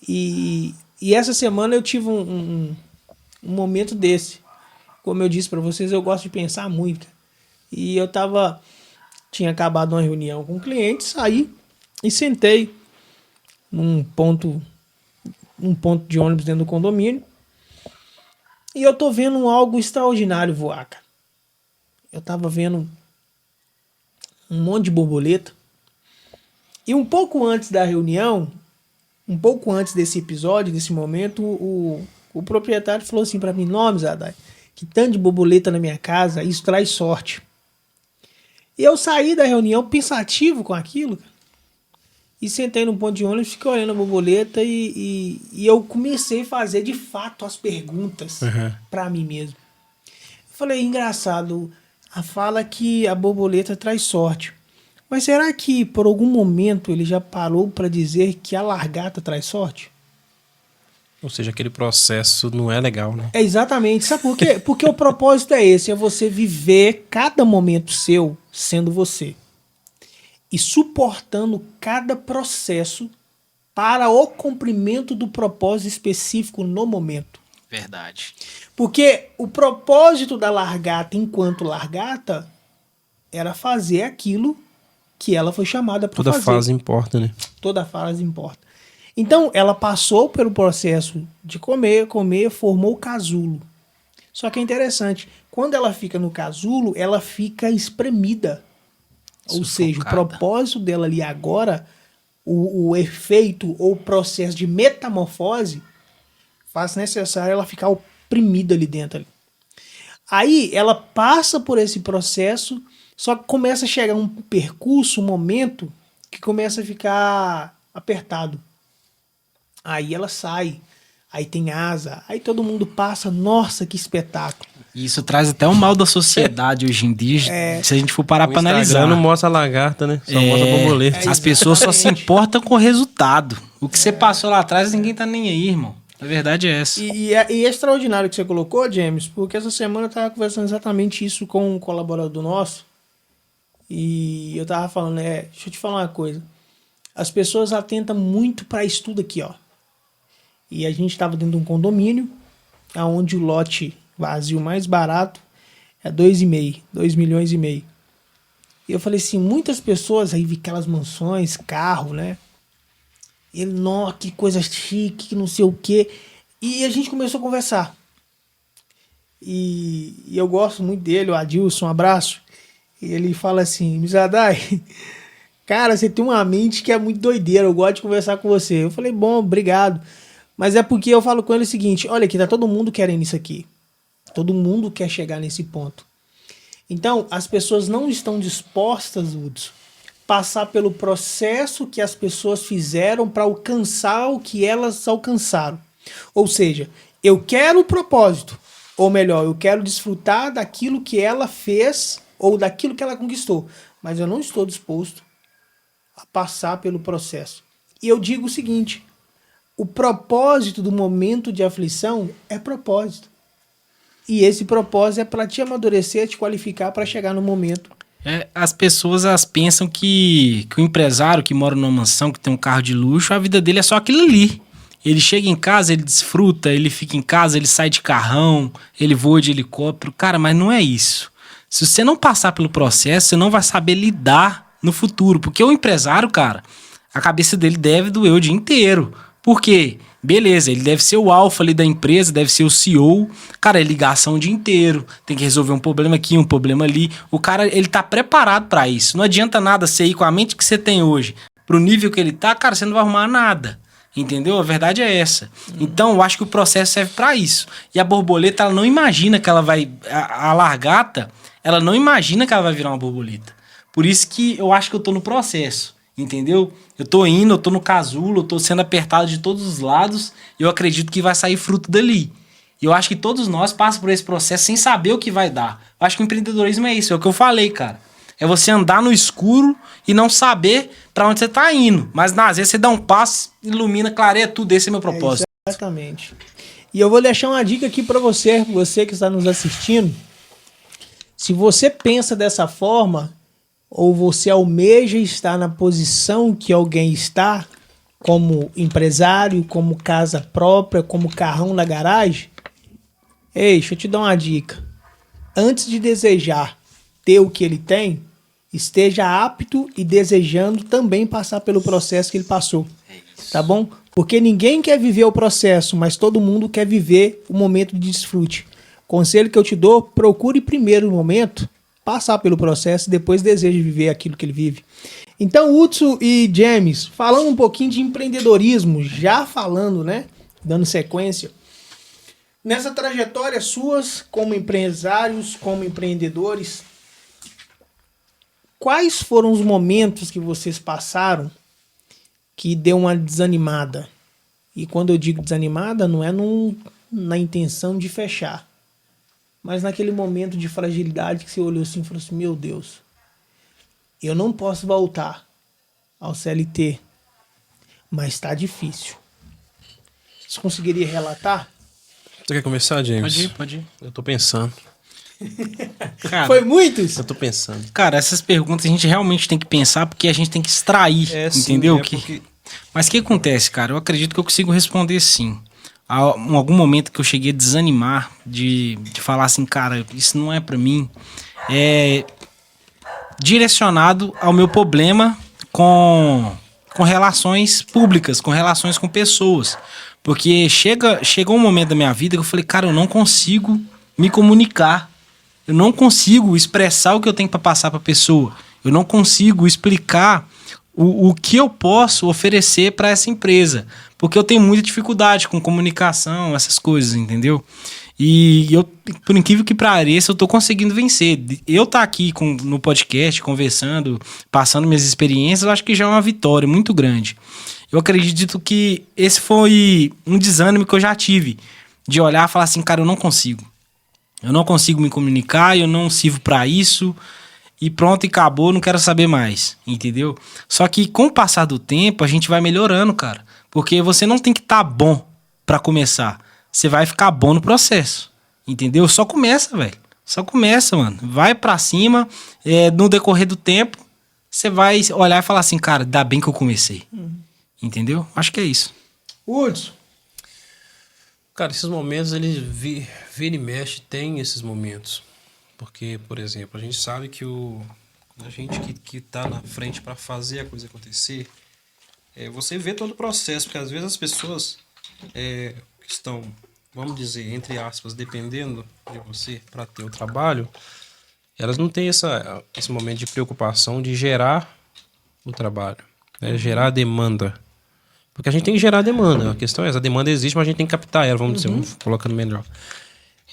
E essa semana eu tive um momento desse. Como eu disse para vocês, eu gosto de pensar muito. E eu tinha acabado uma reunião com um cliente, saí e sentei num ponto de ônibus dentro do condomínio. E eu tô vendo algo extraordinário voar, cara. Eu tava vendo um monte de borboleta. E um pouco antes da reunião, um pouco antes desse episódio, desse momento, o proprietário falou assim pra mim: "Não, Zadai, que tanto de borboleta na minha casa, isso traz sorte." E eu saí da reunião pensativo com aquilo, cara. E sentei no ponto de ônibus, fiquei olhando a borboleta e eu comecei a fazer de fato as perguntas para mim mesmo. Eu falei, engraçado, a fala que a borboleta traz sorte. Mas será que por algum momento ele já parou para dizer que a largata traz sorte? Ou seja, aquele processo não é legal, né? É exatamente. Sabe por quê? Porque o propósito é esse, é você viver cada momento seu sendo você. E suportando cada processo para o cumprimento do propósito específico no momento. Verdade. Porque o propósito da largata enquanto largata era fazer aquilo que ela foi chamada para Toda fazer. fase importa, né? Toda fase importa. Então, ela passou pelo processo de comer, formou o casulo. Só que é interessante, quando ela fica no casulo, ela fica espremida. Ou seja, o propósito dela ali agora, o efeito ou o processo de metamorfose, faz necessário ela ficar oprimida ali dentro. Ali. Aí, ela passa por esse processo, só que começa a chegar um percurso, um momento, que começa a ficar apertado. Aí ela sai, aí tem asa, aí todo mundo passa, nossa, que espetáculo. E isso traz até o mal da sociedade hoje em dia, se a gente for parar O pra analisar. Instagram não mostra a lagarta, né? Só mostra a borboleta. As pessoas só se importam com o resultado. O que você passou lá atrás, ninguém tá nem aí, irmão. A verdade é essa. E é extraordinário que você colocou, James, porque essa semana eu tava conversando exatamente isso com um colaborador nosso, e eu tava falando, deixa eu te falar uma coisa, as pessoas atentam muito para isso tudo aqui, ó. E a gente tava dentro de um condomínio, onde o lote vazio mais barato é 2,5 milhões. E eu falei assim, muitas pessoas aí vi aquelas mansões, carro, né? E ele, nossa, que coisa chique, que não sei o quê. E a gente começou a conversar. E eu gosto muito dele, o Adilson, um abraço. E ele fala assim, Mizadai, cara, você tem uma mente que é muito doideira, eu gosto de conversar com você. Eu falei, bom, obrigado. Mas é porque eu falo com ele o seguinte, olha aqui, tá todo mundo querendo isso aqui. Todo mundo quer chegar nesse ponto. Então, as pessoas não estão dispostas, Hudson, passar pelo processo que as pessoas fizeram para alcançar o que elas alcançaram. Ou seja, eu quero o propósito, ou melhor, eu quero desfrutar daquilo que ela fez ou daquilo que ela conquistou, mas eu não estou disposto a passar pelo processo. E eu digo o seguinte, o propósito do momento de aflição é propósito. E esse propósito é para te amadurecer, te qualificar para chegar no momento. As pessoas pensam que o empresário que mora numa mansão, que tem um carro de luxo, a vida dele é só aquilo ali. Ele chega em casa, ele desfruta, ele fica em casa, ele sai de carrão, ele voa de helicóptero. Cara, mas não é isso. Se você não passar pelo processo, você não vai saber lidar no futuro. Porque o empresário, cara, a cabeça dele deve doer o dia inteiro. Por quê? Beleza, ele deve ser o alfa ali da empresa, deve ser o CEO. Cara, é ligação o dia inteiro. Tem que resolver um problema aqui, um problema ali. O cara, ele tá preparado pra isso. Não adianta nada você ir com a mente que você tem hoje pro nível que ele tá, cara, você não vai arrumar nada. Entendeu? A verdade é essa. Então, eu acho que o processo serve pra isso. E a borboleta, ela não imagina que ela vai... A largata, ela não imagina que ela vai virar uma borboleta. Por isso que eu acho que eu tô no processo. Entendeu? Eu tô indo, eu tô no casulo, eu tô sendo apertado de todos os lados e eu acredito que vai sair fruto dali. E eu acho que todos nós passamos por esse processo sem saber o que vai dar. Eu acho que o empreendedorismo é isso, é o que eu falei, cara. É você andar no escuro e não saber pra onde você tá indo. Mas às vezes você dá um passo, ilumina, clareia tudo. Esse é meu propósito. Exatamente. E eu vou deixar uma dica aqui pra você que está nos assistindo. Se você pensa dessa forma, ou você almeja estar na posição que alguém está, como empresário, como casa própria, como carrão na garagem, ei, deixa eu te dar uma dica. Antes de desejar ter o que ele tem, esteja apto e desejando também passar pelo processo que ele passou. Tá bom? Porque ninguém quer viver o processo, mas todo mundo quer viver o momento de desfrute. Conselho que eu te dou, procure primeiro o momento, passar pelo processo e depois deseje viver aquilo que ele vive. Então, Hudson e James, falando um pouquinho de empreendedorismo, já falando, né? Dando sequência. Nessa trajetória suas, como empresários, como empreendedores, quais foram os momentos que vocês passaram que deu uma desanimada? E quando eu digo desanimada, não é na intenção de fechar, mas naquele momento de fragilidade que você olhou assim e falou assim, meu Deus, eu não posso voltar ao CLT, mas tá difícil. Você conseguiria relatar? Você quer começar, James? Pode ir. Eu tô pensando. Cara, Foi muitos? Eu tô pensando. Cara, essas perguntas a gente realmente tem que pensar porque a gente tem que extrair, entendeu? Mas o que acontece, cara? Eu acredito que eu consigo responder sim. Em algum momento que eu cheguei a desanimar de falar assim, cara, isso não é pra mim. direcionado ao meu problema com relações públicas, com relações com pessoas. Porque chegou um momento da minha vida que eu falei, cara, eu não consigo me comunicar. Eu não consigo expressar o que eu tenho para passar para a pessoa. Eu não consigo explicar o que eu posso oferecer para essa empresa. Porque eu tenho muita dificuldade com comunicação, essas coisas, entendeu? E eu, por incrível que pareça, eu tô conseguindo vencer. Eu tá aqui no podcast, conversando, passando minhas experiências, eu acho que já é uma vitória muito grande. Eu acredito que esse foi um desânimo que eu já tive. De olhar e falar assim, cara, eu não consigo. Eu não consigo me comunicar, eu não sirvo pra isso. E pronto, e acabou, não quero saber mais, entendeu? Só que com o passar do tempo, a gente vai melhorando, cara. Porque você não tem que estar bom pra começar. Você vai ficar bom no processo, entendeu? Só começa, velho. Só começa, mano. Vai pra cima, no decorrer do tempo, você vai olhar e falar assim, cara, ainda bem que eu comecei. Entendeu? Acho que é isso. Hudson. Cara, esses momentos, eles vira e mexe, tem esses momentos. Porque, por exemplo, a gente sabe que a gente que tá na frente para fazer a coisa acontecer, você vê todo o processo, porque às vezes as pessoas que estão, vamos dizer, entre aspas, dependendo de você para ter o trabalho, elas não têm esse momento de preocupação de gerar o trabalho, né? Gerar a demanda. Porque a gente tem que gerar a demanda. A questão é essa, a demanda existe, mas a gente tem que captar ela, vamos dizer, vamos colocando melhor.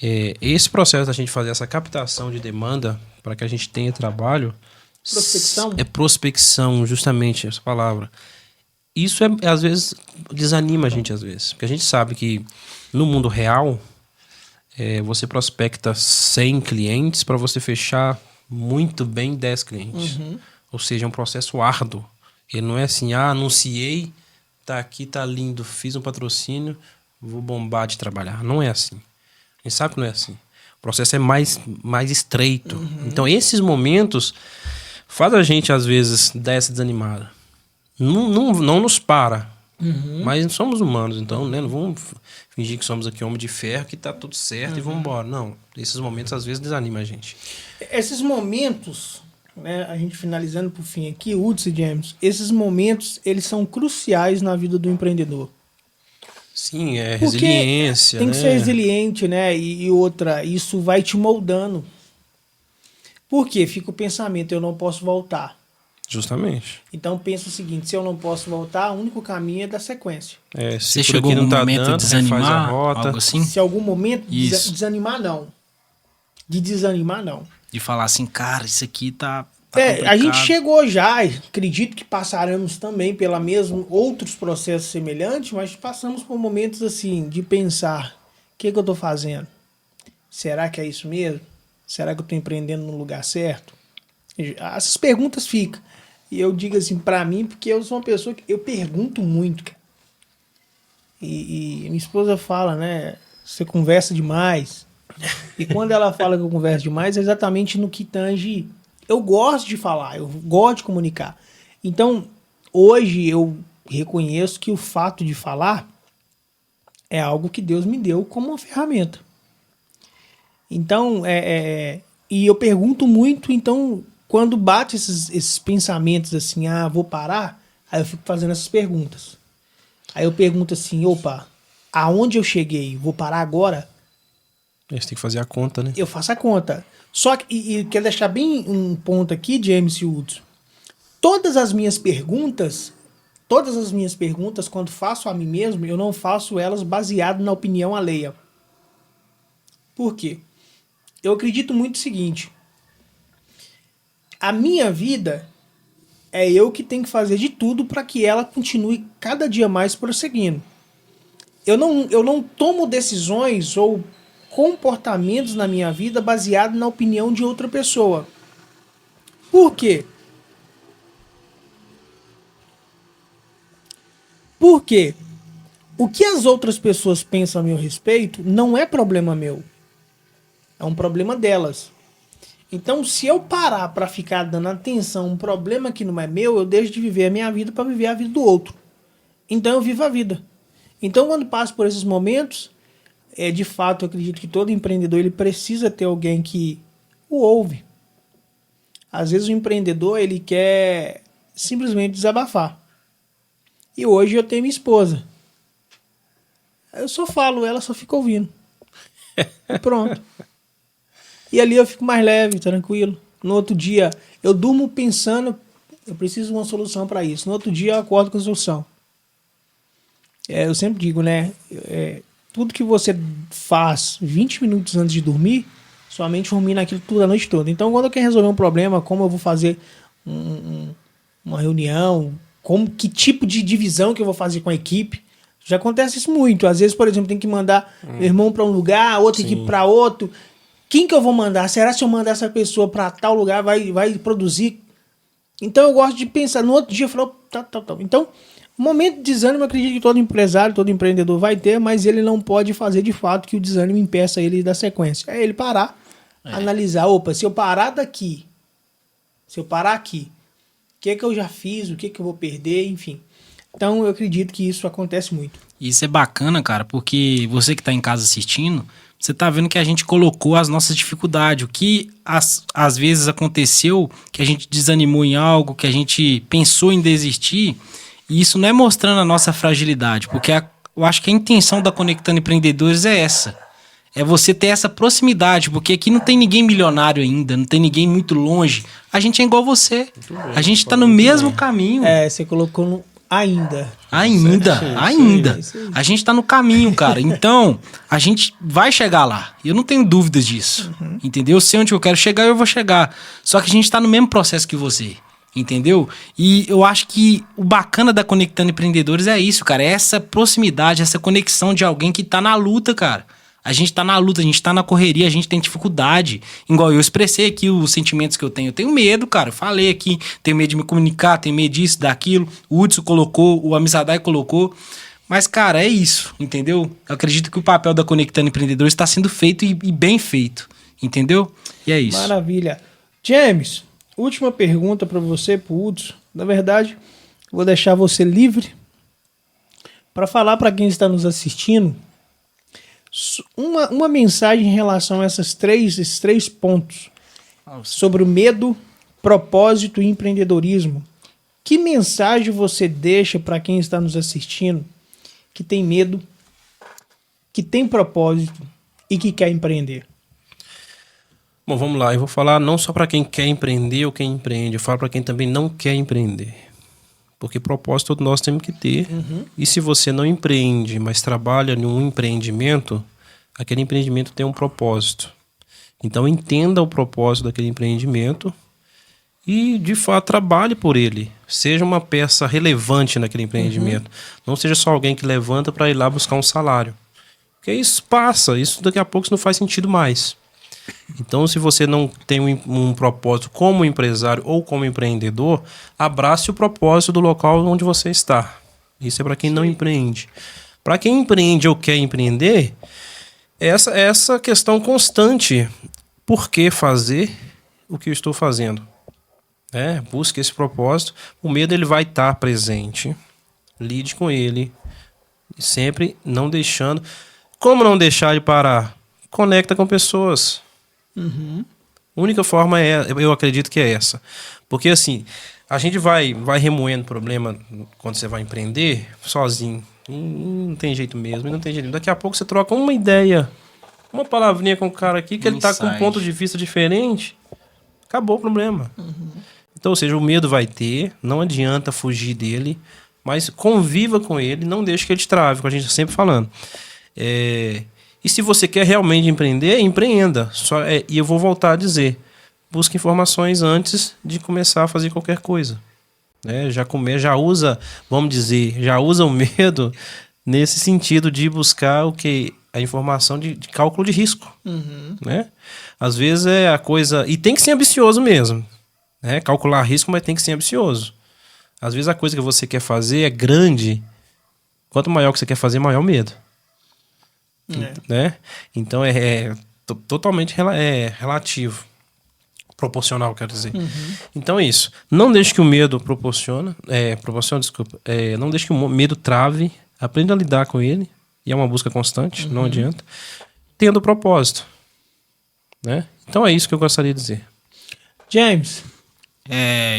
Esse processo da gente fazer essa captação de demanda para que a gente tenha trabalho... Prospecção? É prospecção, justamente, essa palavra. Isso, às vezes, desanima a gente, às vezes. Porque a gente sabe que no mundo real, você prospecta 100 clientes para você fechar muito bem 10 clientes. Ou seja, é um processo árduo. Ele não é assim, anunciei, tá aqui, tá lindo, fiz um patrocínio, vou bombar de trabalhar. Não é assim. A gente sabe que não é assim. O processo é mais estreito. Então, esses momentos faz a gente, às vezes, dar essa desanimada. Não nos para. Mas somos humanos, então, né? Não vamos fingir que somos aqui homem de ferro, que tá tudo certo e vamos embora. Não. Esses momentos, às vezes, desanimam a gente. Esses momentos, né, a gente finalizando por fim aqui, Hudson e James, esses momentos, eles são cruciais na vida do empreendedor. Sim, Porque resiliência. tem que né? ser resiliente, né? E outra, isso vai te moldando. Por quê? Fica o pensamento, eu não posso voltar. Justamente. Então pensa o seguinte, se eu não posso voltar, o único caminho é da sequência. Se Você por chegou aqui num não tá momento dando, de refaz a desanimar, rota. algo assim? Se algum momento Isso. desanimar, não. De desanimar, não. De falar assim, cara, isso aqui tá A gente complicado. chegou já, acredito que passaremos também pela mesma outros processos semelhantes, mas passamos por momentos assim de pensar, o que eu tô fazendo? Será que é isso mesmo? Será que eu tô empreendendo no lugar certo? Essas perguntas ficam. E eu digo assim, pra mim, porque eu sou uma pessoa que eu pergunto muito, cara. E minha esposa fala, né? Você conversa demais. E quando ela fala que eu converso demais, é exatamente no que tange. Eu gosto de falar, eu gosto de comunicar. Então, hoje eu reconheço que o fato de falar é algo que Deus me deu como uma ferramenta. Então, e eu pergunto muito, então, quando bate esses pensamentos assim, vou parar, aí eu fico fazendo essas perguntas. Aí eu pergunto assim, opa, aonde eu cheguei? Vou parar agora? A gente tem que fazer a conta, né? Eu faço a conta. Só que, e quero deixar bem um ponto aqui, James e Hudson. Todas as minhas perguntas, quando faço a mim mesmo, eu não faço elas baseado na opinião alheia. Por quê? Eu acredito muito no seguinte. A minha vida é eu que tenho que fazer de tudo para que ela continue cada dia mais prosseguindo. Eu não tomo decisões ou comportamentos na minha vida baseado na opinião de outra pessoa. Por quê? Porque o que as outras pessoas pensam a meu respeito não é problema meu. É um problema delas. Então, se eu parar para ficar dando atenção a um problema que não é meu, eu deixo de viver a minha vida para viver a vida do outro. Então, eu vivo a vida. Então, quando passo por esses momentos, de fato, eu acredito que todo empreendedor ele precisa ter alguém que o ouve. Às vezes o empreendedor, ele quer simplesmente desabafar. E hoje eu tenho minha esposa. Eu só falo, ela só fica ouvindo. E pronto. E ali eu fico mais leve, tranquilo. No outro dia, eu durmo pensando, eu preciso de uma solução para isso. No outro dia eu acordo com a solução. Eu sempre digo, né? Tudo que você faz 20 minutos antes de dormir, sua mente rumina aquilo tudo a noite toda. Então, quando eu quero resolver um problema, como eu vou fazer uma reunião, que tipo de divisão que eu vou fazer com a equipe, já acontece isso muito. Às vezes, por exemplo, tem que mandar meu irmão para um lugar, outra equipe para outro. Quem que eu vou mandar? Será que se eu mandar essa pessoa para tal lugar vai produzir? Então, eu gosto de pensar. No outro dia, eu falo, tá. Então, momento de desânimo, eu acredito que todo empresário, todo empreendedor vai ter, mas ele não pode fazer de fato que o desânimo impeça ele da sequência. É ele parar, analisar, se eu parar aqui, o que é que eu já fiz, o que é que eu vou perder, enfim. Então eu acredito que isso acontece muito. Isso é bacana, cara, porque você que tá em casa assistindo, você tá vendo que a gente colocou as nossas dificuldades, o que às vezes aconteceu, que a gente desanimou em algo, que a gente pensou em desistir. E isso não é mostrando a nossa fragilidade, porque eu acho que a intenção da Conectando Empreendedores é essa. É você ter essa proximidade, porque aqui não tem ninguém milionário ainda, não tem ninguém muito longe. A gente é igual você. A gente tá no mesmo caminho. Você colocou no ainda. Ainda. A gente tá no caminho, cara. Então, a gente vai chegar lá. Eu não tenho dúvidas disso. Entendeu? Eu sei onde eu quero chegar, eu vou chegar. Só que a gente tá no mesmo processo que você. Entendeu? E eu acho que o bacana da Conectando Empreendedores é isso, cara. É essa proximidade, essa conexão de alguém que tá na luta, cara. A gente tá na luta, a gente tá na correria, a gente tem dificuldade. Igual eu expressei aqui os sentimentos que eu tenho. Eu tenho medo, cara. Eu falei aqui, tenho medo de me comunicar, tenho medo disso, daquilo. O Hudson colocou, o Amizadai colocou. Mas, cara, é isso, entendeu? Eu acredito que o papel da Conectando Empreendedores está sendo feito e bem feito, entendeu? E é isso. Maravilha. James, última pergunta para você, pro Hudson. Na verdade, vou deixar você livre para falar para quem está nos assistindo uma mensagem em relação a esses três pontos sobre o medo, propósito e empreendedorismo. Que mensagem você deixa para quem está nos assistindo que tem medo, que tem propósito e que quer empreender? Bom, vamos lá. Eu vou falar não só para quem quer empreender ou quem empreende. Eu falo para quem também não quer empreender. Porque propósito todos nós temos que ter. E se você não empreende, mas trabalha em um empreendimento, aquele empreendimento tem um propósito. Então entenda o propósito daquele empreendimento e, de fato, trabalhe por ele. Seja uma peça relevante naquele empreendimento. Não seja só alguém que levanta para ir lá buscar um salário. Porque isso passa. Isso daqui a pouco não faz sentido mais. Então, se você não tem um propósito como empresário ou como empreendedor, abrace o propósito do local onde você está. Isso é para quem não empreende. Para quem empreende ou quer empreender, essa questão constante. Por que fazer o que eu estou fazendo? Busque esse propósito. O medo ele vai estar presente. Lide com ele. Sempre não deixando. Como não deixar de parar? Conecta com pessoas. A única forma eu acredito que é essa. Porque assim, a gente vai remoendo problema quando você vai empreender sozinho. Não tem jeito mesmo, não tem jeito. Daqui a pouco você troca uma ideia, uma palavrinha com o cara aqui, que ele tá com um ponto de vista diferente. Acabou o problema. Então, ou seja, o medo vai ter, não adianta fugir dele, mas conviva com ele, não deixe que ele te trave, como a gente está sempre falando. E se você quer realmente empreender, empreenda. E eu vou voltar a dizer, busque informações antes de começar a fazer qualquer coisa. Já usa o medo nesse sentido de buscar a informação de cálculo de risco. Às vezes é a coisa... E tem que ser ambicioso mesmo. Calcular risco, mas tem que ser ambicioso. Às vezes a coisa que você quer fazer é grande. Quanto maior que você quer fazer, maior o medo. Então totalmente relativo. Proporcional, quero dizer. Então é isso. Não deixe que o medo não deixe que o medo trave. Aprenda a lidar com ele. E é uma busca constante, não adianta. Tendo propósito. Então é isso que eu gostaria de dizer. James,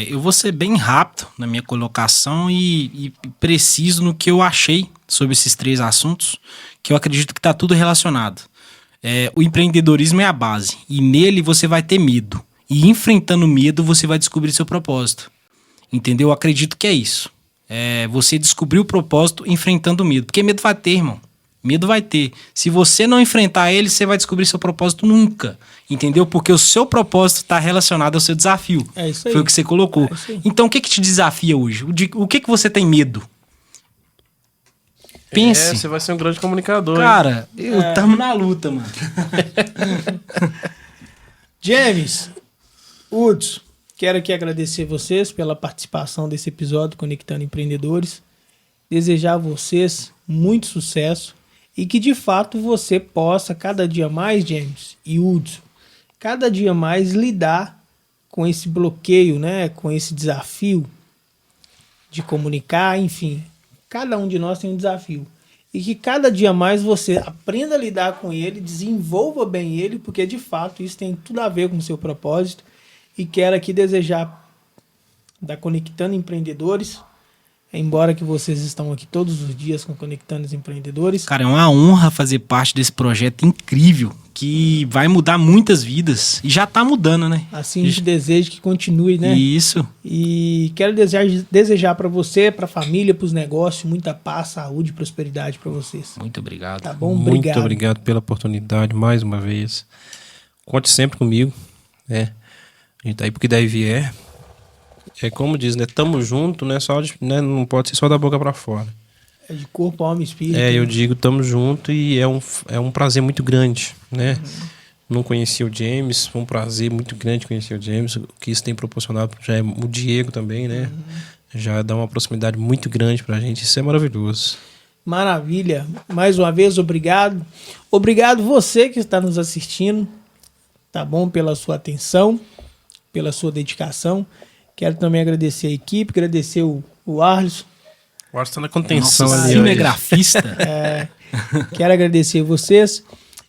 Eu vou ser bem rápido na minha colocação e preciso no que eu achei sobre esses 3 assuntos, que eu acredito que está tudo relacionado. O empreendedorismo é a base, e nele você vai ter medo. E enfrentando o medo, você vai descobrir seu propósito. Entendeu? Eu acredito que é isso. Você descobrir o propósito enfrentando o medo. Porque medo vai ter, irmão. Medo vai ter. Se você não enfrentar ele, você vai descobrir seu propósito nunca. Entendeu? Porque o seu propósito está relacionado ao seu desafio. É isso aí. Foi o que você colocou. É isso aí. Então, o que te desafia hoje? O que você tem medo? Pense. Você vai ser um grande comunicador. Cara, tamo na luta, mano. James, Hudson, quero aqui agradecer vocês pela participação desse episódio Conectando Empreendedores. Desejar a vocês muito sucesso e que de fato você possa cada dia mais, James e Hudson, cada dia mais lidar com esse bloqueio, né, com esse desafio de comunicar, enfim. Cada um de nós tem um desafio. E que cada dia mais você aprenda a lidar com ele, desenvolva bem ele, porque de fato isso tem tudo a ver com o seu propósito. E quero aqui desejar da Conectando Empreendedores, embora que vocês estão aqui todos os dias com Conectando os Empreendedores. Cara, é uma honra fazer parte desse projeto incrível, que vai mudar muitas vidas. E já tá mudando, né? Assim a gente deseja que continue, né? Isso. E quero desejar para você, para a família, para os negócios, muita paz, saúde e prosperidade para vocês. Muito obrigado. Tá bom? Muito obrigado pela oportunidade, mais uma vez. Conte sempre comigo, né? A gente tá aí porque daí vier. Como diz, né? Tamo junto, né? Não pode ser só da boca para fora. É de corpo, alma e espírito. Eu digo tamo junto e é um prazer muito grande, né? Não conhecia o James, foi um prazer muito grande conhecer o James. O que isso tem proporcionado já é o Diego também, né? Já dá uma proximidade muito grande pra gente. Isso é maravilhoso. Maravilha. Mais uma vez, obrigado. Obrigado você que está nos assistindo, tá bom? Pela sua atenção, pela sua dedicação. Quero também agradecer a equipe, agradecer o Arlis. O Arlis tá na contenção Nossa, ali. cinegrafista. Quero agradecer vocês.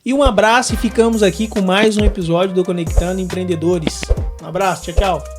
E um abraço e ficamos aqui com mais um episódio do Conectando Empreendedores. Um abraço, tchau, tchau.